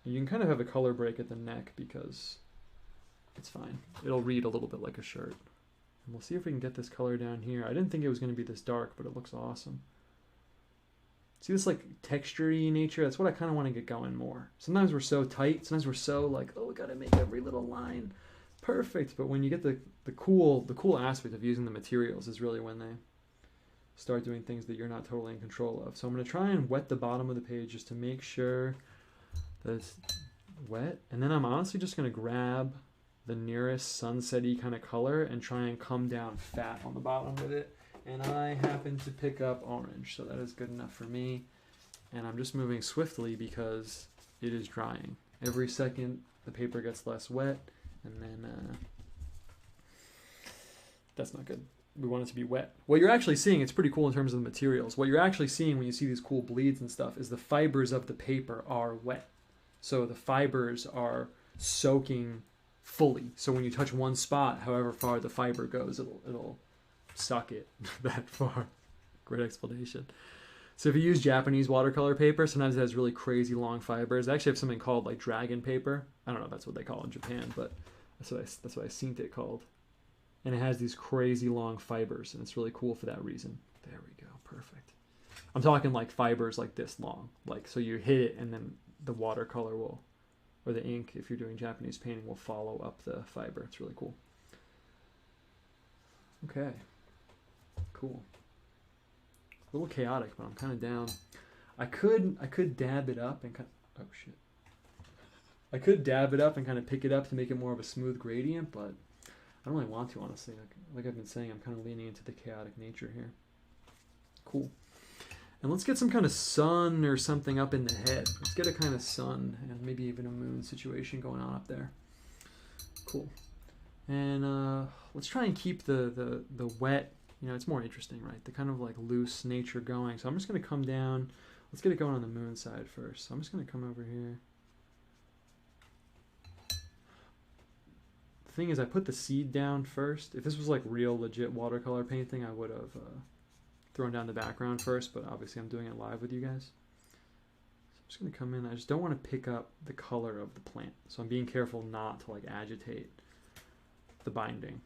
And you can kind of have a color break at the neck because it's fine. It'll read a little bit like a shirt. And we'll see if we can get this color down here. I didn't think it was going to be this dark, but it looks awesome. See this like texture-y nature? That's what I kind of want to get going more. Sometimes we're so tight. Sometimes we're so like, oh, we got to make every little line perfect. But when you get the cool aspect of using the materials is really when they start doing things that you're not totally in control of. So I'm going to try and wet the bottom of the page just to make sure that it's wet. And then I'm honestly just going to grab the nearest sunset-y kind of color and try and come down fat on the bottom with it. And I happen to pick up orange, so that is good enough for me. And I'm just moving swiftly because it is drying. Every second the paper gets less wet, and then that's not good. We want it to be wet. What you're actually seeing, it's pretty cool in terms of the materials. What you're actually seeing when you see these cool bleeds and stuff is the fibers of the paper are wet. So the fibers are soaking fully. So when you touch one spot, however far the fiber goes, it'll suck it that far. Great explanation. So if you use Japanese watercolor paper, sometimes it has really crazy long fibers. They actually have something called like dragon paper. I don't know if that's what they call it in Japan, but that's what I seen it called. And it has these crazy long fibers, and it's really cool for that reason. There we go, perfect. I'm talking like fibers like this long. Like, so you hit it and then the watercolor will, or the ink, if you're doing Japanese painting, will follow up the fiber. It's really cool. Okay, cool. A little chaotic, but I'm kind of down. I could dab it up and oh shit. I could dab it up and kind of pick it up to make it more of a smooth gradient, but I don't really want to, honestly. Like I've been saying, I'm kind of leaning into the chaotic nature here. Cool. And let's get some kind of sun or something up in the head. Let's get a kind of sun and maybe even a moon situation going on up there. Cool. And let's try and keep the wet, you know, it's more interesting, right? The kind of like loose nature going. So I'm just going to come down. Let's get it going on the moon side first. So I'm just going to come over here. The thing is, I put the seed down first. If this was like real legit watercolor painting, I would have thrown down the background first, but obviously I'm doing it live with you guys. So I'm just going to come in. I just don't want to pick up the color of the plant. So I'm being careful not to like agitate the binding.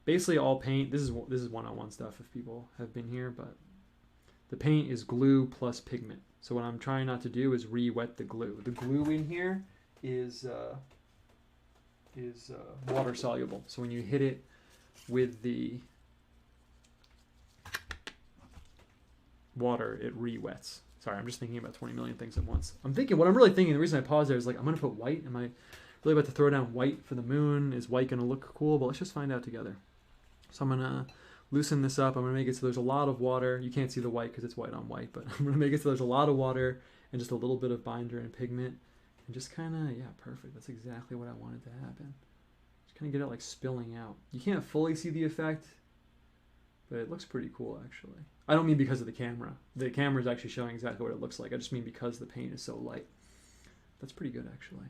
Basically all paint, this is one-on-one stuff if people have been here, but the paint is glue plus pigment. So what I'm trying not to do is re-wet the glue. The glue in here is water soluble. So when you hit it with the water, it re-wets. Sorry, I'm just thinking about 20 million things at once. What I'm really thinking, the reason I paused there is like, I'm going to put white. Am I really about to throw down white for the moon? Is white going to look cool? But let's just find out together. So I'm going to loosen this up. I'm going to make it so there's a lot of water. You can't see the white because it's white on white, but I'm going to make it so there's a lot of water and just a little bit of binder and pigment. And just kind of, yeah, perfect. That's exactly what I wanted to happen. Just kind of get it like spilling out. You can't fully see the effect, but it looks pretty cool actually. I don't mean because of the camera. The camera is actually showing exactly what it looks like. I just mean because the paint is so light. That's pretty good actually.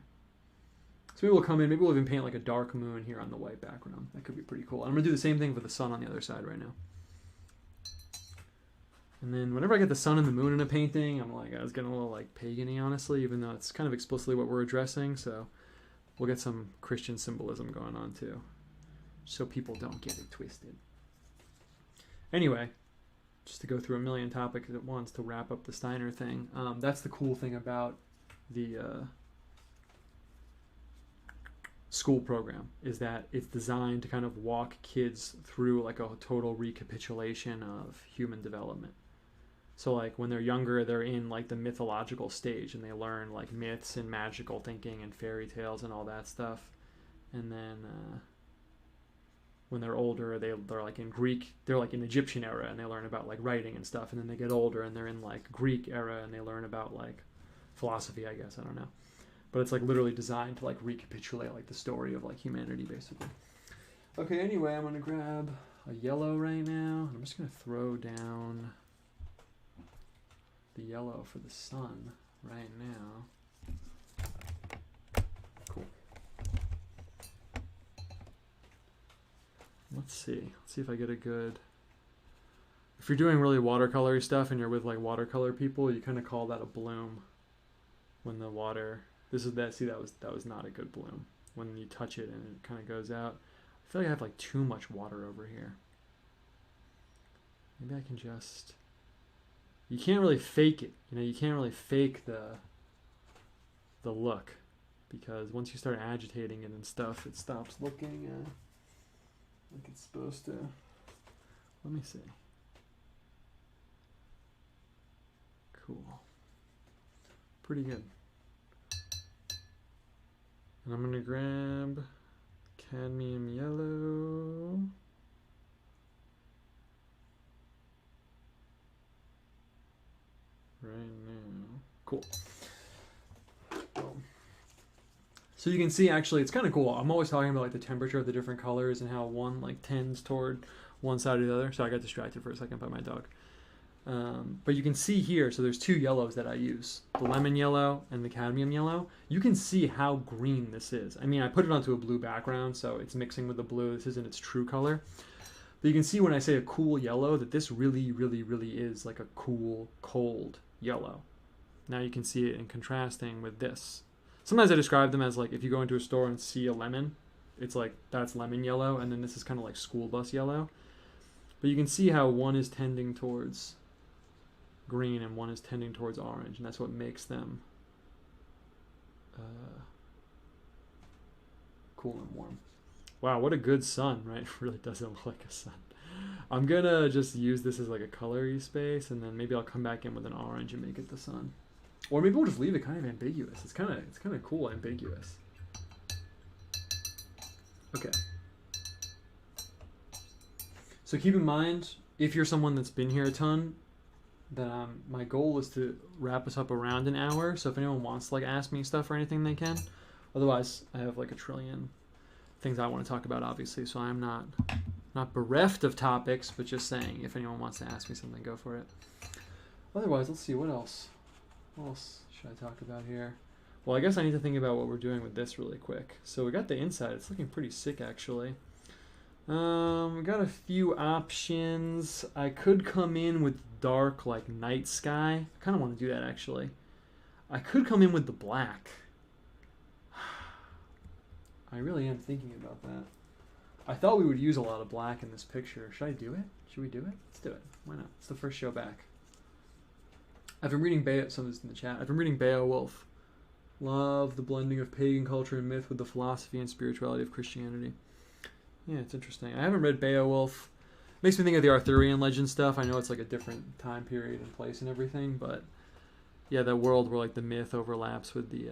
So maybe we'll come in, maybe we'll even paint like a dark moon here on the white background. That could be pretty cool. And I'm going to do the same thing for the sun on the other side right now. And then whenever I get the sun and the moon in a painting, I was getting a little like pagan-y, honestly, even though it's kind of explicitly what we're addressing. So we'll get some Christian symbolism going on too, so people don't get it twisted. Anyway, just to go through a million topics at once to wrap up the Steiner thing. That's the cool thing about the school program, is that it's designed to kind of walk kids through like a total recapitulation of human development. So like when they're younger, they're in like the mythological stage and they learn like myths and magical thinking and fairy tales and all that stuff. And then when they're older, they're like in Greek, they're like in Egyptian era and they learn about like writing and stuff. And then they get older and they're in like Greek era and they learn about like philosophy, I guess, I don't know. But it's like literally designed to like recapitulate like the story of like humanity basically. Okay, anyway, I'm gonna grab a yellow right now. I'm just gonna throw down the yellow for the sun right now. Cool. Let's see if I get a good, if you're doing really watercolory stuff and you're with like watercolor people, you kind of call that a bloom. When the water, that was not a good bloom. When you touch it and it kind of goes out. I feel like I have like too much water over here. Maybe I can just, you can't really fake it. You know, you can't really fake the look, because once you start agitating it and stuff, it stops looking like it's supposed to. Let me see. Cool. Pretty good. And I'm going to grab cadmium yellow. Right now. Cool. So you can see actually it's kind of cool. I'm always talking about like the temperature of the different colors and how one like tends toward one side or the other. So I got distracted for a second by my dog. But you can see here, so there's two yellows that I use, the lemon yellow and the cadmium yellow. You can see how green this is. I mean, I put it onto a blue background, so it's mixing with the blue. This isn't its true color. But you can see when I say a cool yellow that this really, really, really is like a cool, cold yellow. Now you can see it in contrasting with this. Sometimes I describe them as like if you go into a store and see a lemon, it's like that's lemon yellow, and then this is kind of like school bus yellow. But you can see how one is tending towards green and one is tending towards orange, and that's what makes them cool and warm. Wow, what a good sun, right? It really doesn't look like a sun. I'm gonna just use this as like a colory space, and then maybe I'll come back in with an orange and make it the sun. Or maybe we'll just leave it kind of ambiguous. It's kind of cool ambiguous. Okay. So keep in mind, if you're someone that's been here a ton, that my goal is to wrap us up around an hour. So if anyone wants to like ask me stuff or anything, they can. Otherwise, I have like a trillion things I want to talk about, obviously. So I'm not bereft of topics, but just saying, if anyone wants to ask me something, go for it. Otherwise, let's see, what else? What else should I talk about here? Well, I guess I need to think about what we're doing with this really quick. So we got the inside. It's looking pretty sick, actually. We got a few options. I could come in with dark, like night sky. I kind of want to do that, actually. I could come in with the black. I really am thinking about that. I thought we would use a lot of black in this picture. Should I do it? Should we do it? Let's do it. Why not? It's the first show back. I've been reading someone's in the chat. I've been reading Beowulf. Love the blending of pagan culture and myth with the philosophy and spirituality of Christianity. Yeah, it's interesting. I haven't read Beowulf. Makes me think of the Arthurian legend stuff. I know it's like a different time period and place and everything, but yeah, that world where like the myth overlaps with the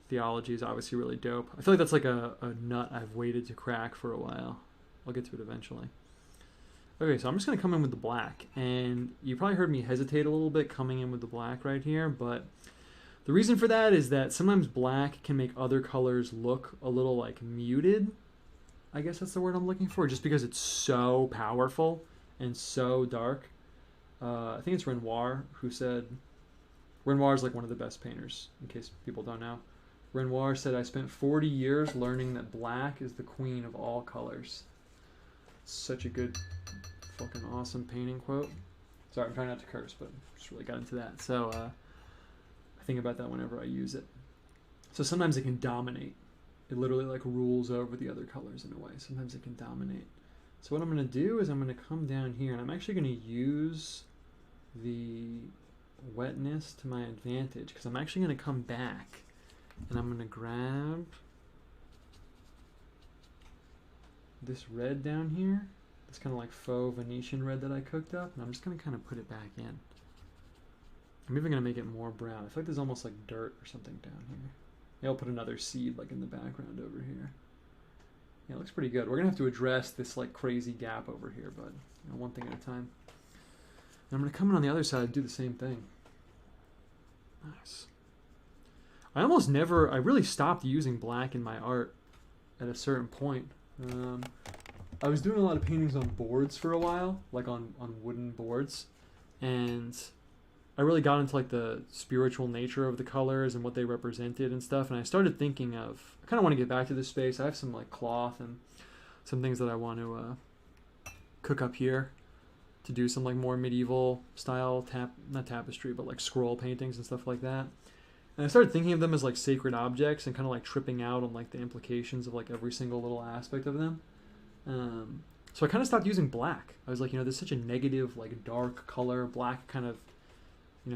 theology is obviously really dope. I feel like that's like a nut I've waited to crack for a while. I'll get to it eventually. Okay, so I'm just going to come in with the black, and you probably heard me hesitate a little bit coming in with the black right here, but the reason for that is that sometimes black can make other colors look a little like muted. I guess that's the word I'm looking for, just because it's so powerful and so dark. I think it's Renoir who said, Renoir is like one of the best painters, in case people don't know. Renoir said, I spent 40 years learning that black is the queen of all colors. Such a good, fucking awesome painting quote. Sorry, I'm trying not to curse, but just really got into that. So I think about that whenever I use it. So sometimes it can dominate. It literally like rules over the other colors in a way. Sometimes it can dominate. So what I'm going to do is I'm going to come down here, and I'm actually going to use the wetness to my advantage, because I'm actually going to come back and I'm going to grab this red down here, this kind of like faux Venetian red that I cooked up, and I'm just going to kind of put it back in. I'm even going to make it more brown. I feel like there's almost like dirt or something down here. Maybe I'll put another seed like in the background over here. Yeah, it looks pretty good. We're going to have to address this like crazy gap over here, but you know, one thing at a time. And I'm going to come in on the other side and do the same thing. Nice. I really stopped using black in my art at a certain point. I was doing a lot of paintings on boards for a while, like on wooden boards, and I really got into like the spiritual nature of the colors and what they represented and stuff, and I started thinking of, I kind of want to get back to this space. I have some like cloth and some things that I want to cook up here to do some like more medieval style not tapestry, but like scroll paintings and stuff like that. And I started thinking of them as like sacred objects and kind of like tripping out on like the implications of like every single little aspect of them. So I kind of stopped using black. I was like, there's such a negative, like dark color. Black kind of,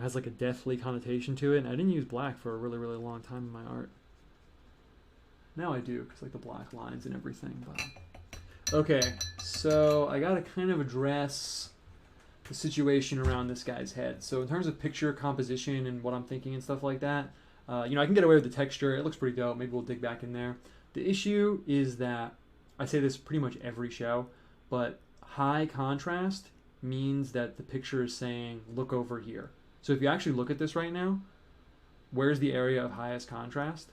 has like a deathly connotation to it. And I didn't use black for a really, really long time in my art. Now I do, because like the black lines and everything. But okay, so I got to kind of address the situation around this guy's head. So in terms of picture composition and what I'm thinking and stuff like that, I can get away with the texture. It looks pretty dope. Maybe we'll dig back in there. The issue is that, I say this pretty much every show, but high contrast means that the picture is saying, look over here. So if you actually look at this right now, where's the area of highest contrast?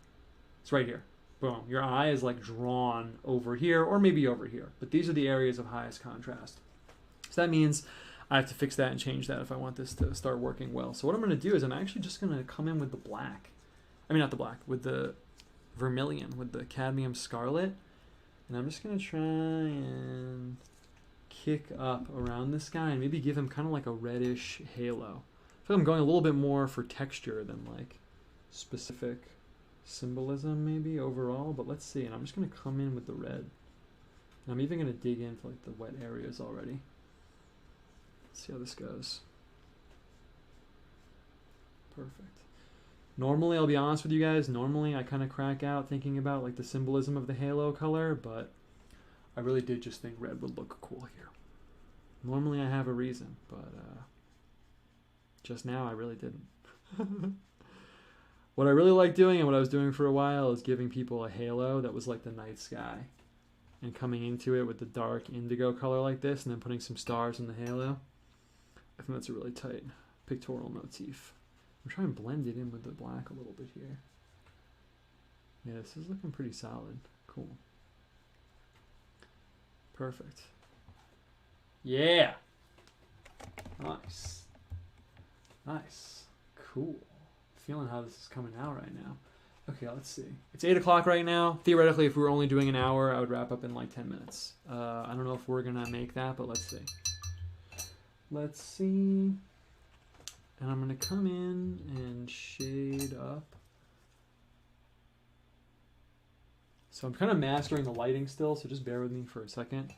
It's right here. Boom. Your eye is like drawn over here or maybe over here. But these are the areas of highest contrast. So that means I have to fix that and change that if I want this to start working well. So what I'm going to do is I'm actually just going to come in with the black. I mean, not the black, with the vermilion, with the cadmium scarlet. And I'm just going to try and kick up around this guy and maybe give him kind of like a reddish halo. I feel like I'm going a little bit more for texture than like specific symbolism maybe overall, but let's see. And I'm just going to come in with the red. And I'm even going to dig into like the wet areas already. Let's see how this goes. Perfect. Normally, I'll be honest with you guys, normally I kind of crack out thinking about like the symbolism of the halo color, but I really did just think red would look cool here. Normally I have a reason, but just now I really didn't. What I really like doing and what I was doing for a while is giving people a halo that was like the night sky and coming into it with the dark indigo color like this and then putting some stars in the halo. I think that's a really tight pictorial motif. I'm trying to blend it in with the black a little bit here. Yeah, this is looking pretty solid. Cool. Perfect. Yeah. Nice. Nice. Cool. Feeling how this is coming out right now. Okay, let's see. It's 8 o'clock right now. Theoretically, if we were only doing an hour, I would wrap up in like 10 minutes. I don't know if we're going to make that, but let's see. Let's see. And I'm going to come in and shade up. So I'm kind of mastering the lighting still, so just bear with me for a second.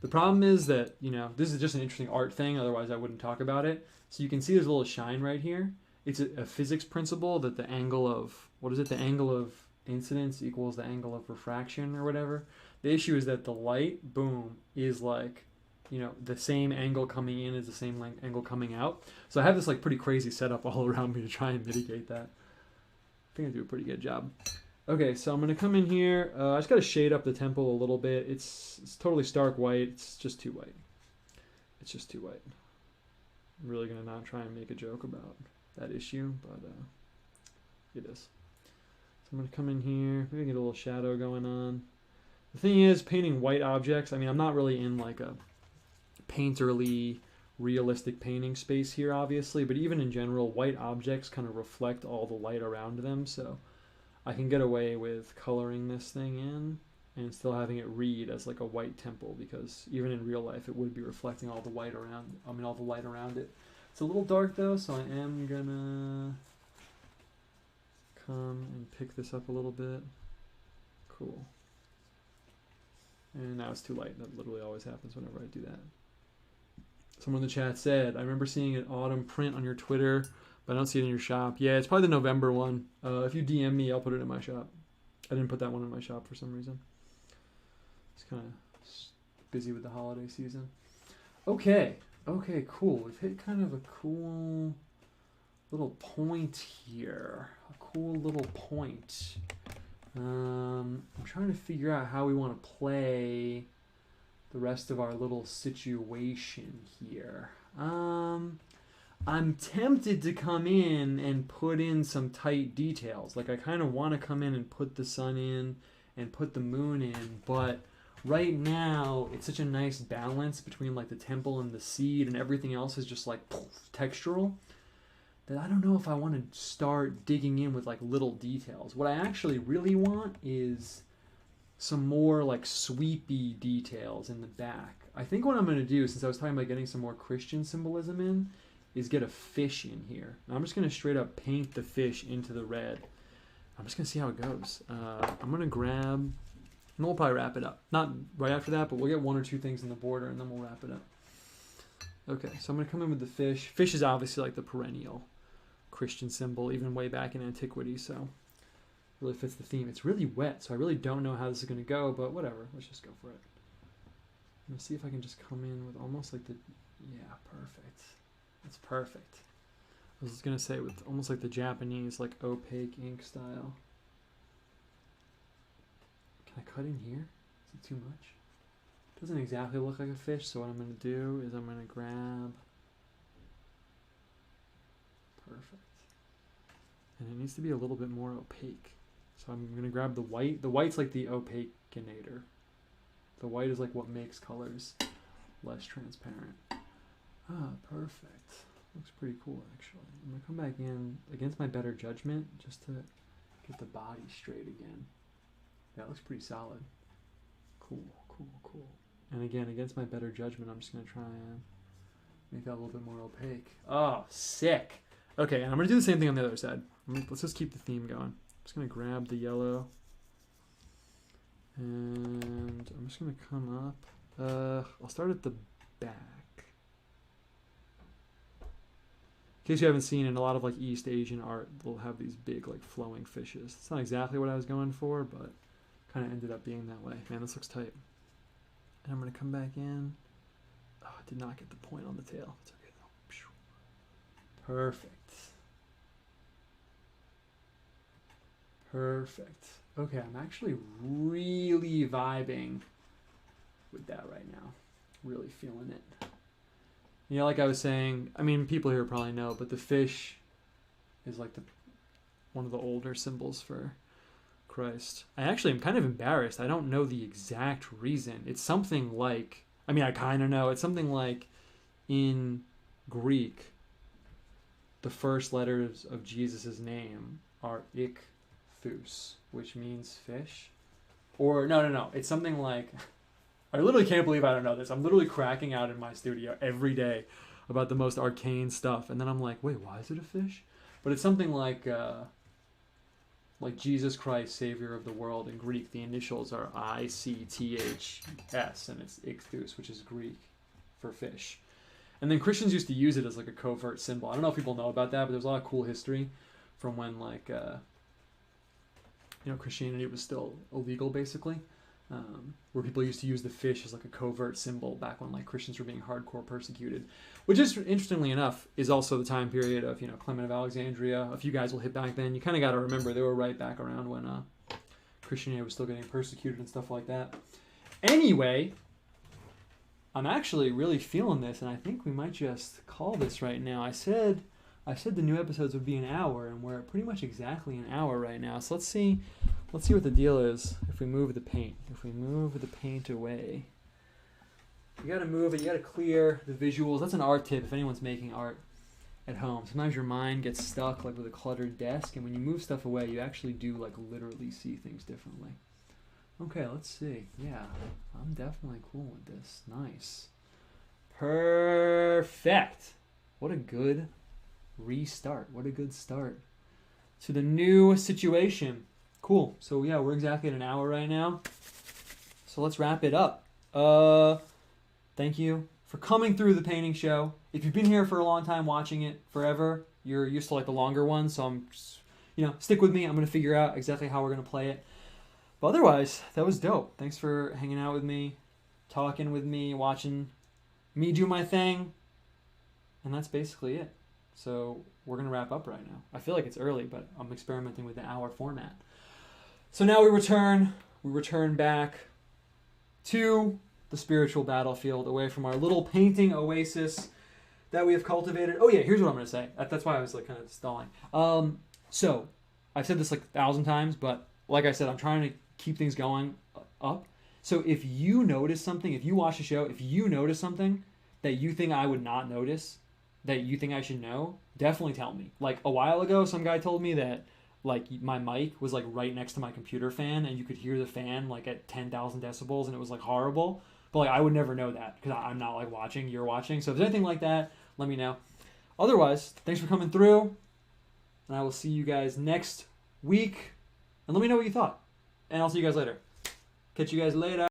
The problem is that, you know, this is just an interesting art thing, otherwise I wouldn't talk about it. So you can see there's a little shine right here. It's a physics principle that the angle of, what is it? The angle of incidence equals the angle of refraction or whatever. The issue is that the light, boom, is like, you know, the same angle coming in is the same angle coming out. So I have this like pretty crazy setup all around me to try and mitigate that. I think I do a pretty good job. Okay, so I'm going to come in here. I just got to shade up the temple a little bit. It's totally stark white. It's just too white. It's just too white. I'm really going to not try and make a joke about that issue, but it is. So I'm going to come in here, maybe get a little shadow going on. The thing is, painting white objects, I mean, I'm not really in like a painterly, realistic painting space here, obviously, but even in general, white objects kind of reflect all the light around them, so I can get away with coloring this thing in and still having it read as like a white temple, because even in real life, it would be reflecting all the white around, all the light around it. It's a little dark though, so I am gonna come and pick this up a little bit. Cool. And now it's too light. That literally always happens whenever I do that. Someone in the chat said, I remember seeing an autumn print on your Twitter, but I don't see it in your shop. Yeah, it's probably the November one. If you DM me, I'll put it in my shop. I didn't put that one in my shop for some reason. It's kind of busy with the holiday season. Okay. Okay, cool. We've hit kind of a cool little point here. A cool little point. I'm trying to figure out how we want to play the rest of our little situation here. I'm tempted to come in and put in some tight details. Like I kind of want to come in and put the sun in and put the moon in, but right now it's such a nice balance between like the temple and the seed, and everything else is just like poof, textural, that I don't know if I want to start digging in with like little details. What I actually really want is some more like sweepy details in the back. I think what I'm going to do, since I was talking about getting some more Christian symbolism in, is get a fish in here. And I'm just going to straight up paint the fish into the red. I'm just going to see how it goes. I'm going to grab, and we'll probably wrap it up. Not right after that, but we'll get one or two things in the border and then we'll wrap it up. Okay, so I'm going to come in with the fish. Fish is obviously like the perennial Christian symbol, even way back in antiquity, so really fits the theme. It's really wet, so I really don't know how this is going to go, but whatever. Let's just go for it. I'm going to see if I can just come in with almost like the, yeah, perfect. That's perfect. I was going to say with almost like the Japanese, like opaque ink style. Can I cut in here? Is it too much? It doesn't exactly look like a fish, so what I'm going to do is I'm going to grab, perfect. And it needs to be a little bit more opaque. So I'm going to grab the white. The white's like the opaqueinator. The white is like what makes colors less transparent. Ah, perfect. Looks pretty cool, actually. I'm going to come back in against my better judgment just to get the body straight again. That looks pretty solid. Cool, cool, cool. And again, against my better judgment, I'm just going to try and make that a little bit more opaque. Oh, sick. Okay, and I'm going to do the same thing on the other side. Let's just keep the theme going. I'm just going to grab the yellow. And I'm just going to come up. I'll start at the back. In case you haven't seen, in a lot of like East Asian art, they'll have these big like flowing fishes. It's not exactly what I was going for, but kind of ended up being that way. Man, this looks tight. And I'm going to come back in. Oh, I did not get the point on the tail. It's okay though. Perfect. Perfect. Okay, I'm actually really vibing with that right now. Really feeling it. You know, like I was saying, I mean, people here probably know, but the fish is like one of the older symbols for Christ. I actually am kind of embarrassed. I don't know the exact reason. It's something like, I mean, I kind of know. It's something like in Greek, the first letters of Jesus' name are ichthus, which means fish. Or, no. It's something like... I literally can't believe I don't know this. I'm literally cracking out in my studio every day about the most arcane stuff. And then I'm like, wait, why is it a fish? But it's something like Jesus Christ, Savior of the world. In Greek, the initials are ICTHS, and it's ichthus, which is Greek for fish. And then Christians used to use it as like a covert symbol. I don't know if people know about that, but there's a lot of cool history from when like, Christianity was still illegal, basically. Where people used to use the fish as like a covert symbol back when like Christians were being hardcore persecuted, which is interestingly enough is also the time period of Clement of Alexandria. A few guys will hit back then. You kind of got to remember they were right back around when Christianity was still getting persecuted and stuff like that. Anyway, I'm actually really feeling this, and I think we might just call this right now. I said the new episodes would be an hour, and we're at pretty much exactly an hour right now. So let's see what the deal is if we move the paint. If we move the paint away. You gotta move it, you gotta clear the visuals. That's an art tip if anyone's making art at home. Sometimes your mind gets stuck like with a cluttered desk, and when you move stuff away, you actually do like literally see things differently. Okay, let's see. Yeah, I'm definitely cool with this. Nice. Perfect. What a good restart. What a good start to the new situation. Cool. So yeah, we're exactly at an hour right now. So let's wrap it up. Thank you for coming through the painting show. If you've been here for a long time watching it forever, you're used to like the longer ones. So I'm just, stick with me. I'm going to figure out exactly how we're going to play it. But otherwise, that was dope. Thanks for hanging out with me, talking with me, watching me do my thing. And that's basically it. So we're going to wrap up right now. I feel like it's early, but I'm experimenting with the hour format. So now we return back to the spiritual battlefield, away from our little painting oasis that we have cultivated. Oh yeah, here's what I'm going to say. That's why I was like kind of stalling. So I've said this like 1,000 times, but like I said, I'm trying to keep things going up. So if you notice something, if you watch the show, if you notice something that you think I would not notice, that you think I should know, definitely tell me. Like a while ago, some guy told me that like my mic was like right next to my computer fan, and you could hear the fan like at 10,000 decibels, and it was like horrible. But like I would never know that because I'm not like watching, you're watching. So if there's anything like that, let me know. Otherwise, thanks for coming through, and I will see you guys next week. And let me know what you thought. And I'll see you guys later. Catch you guys later.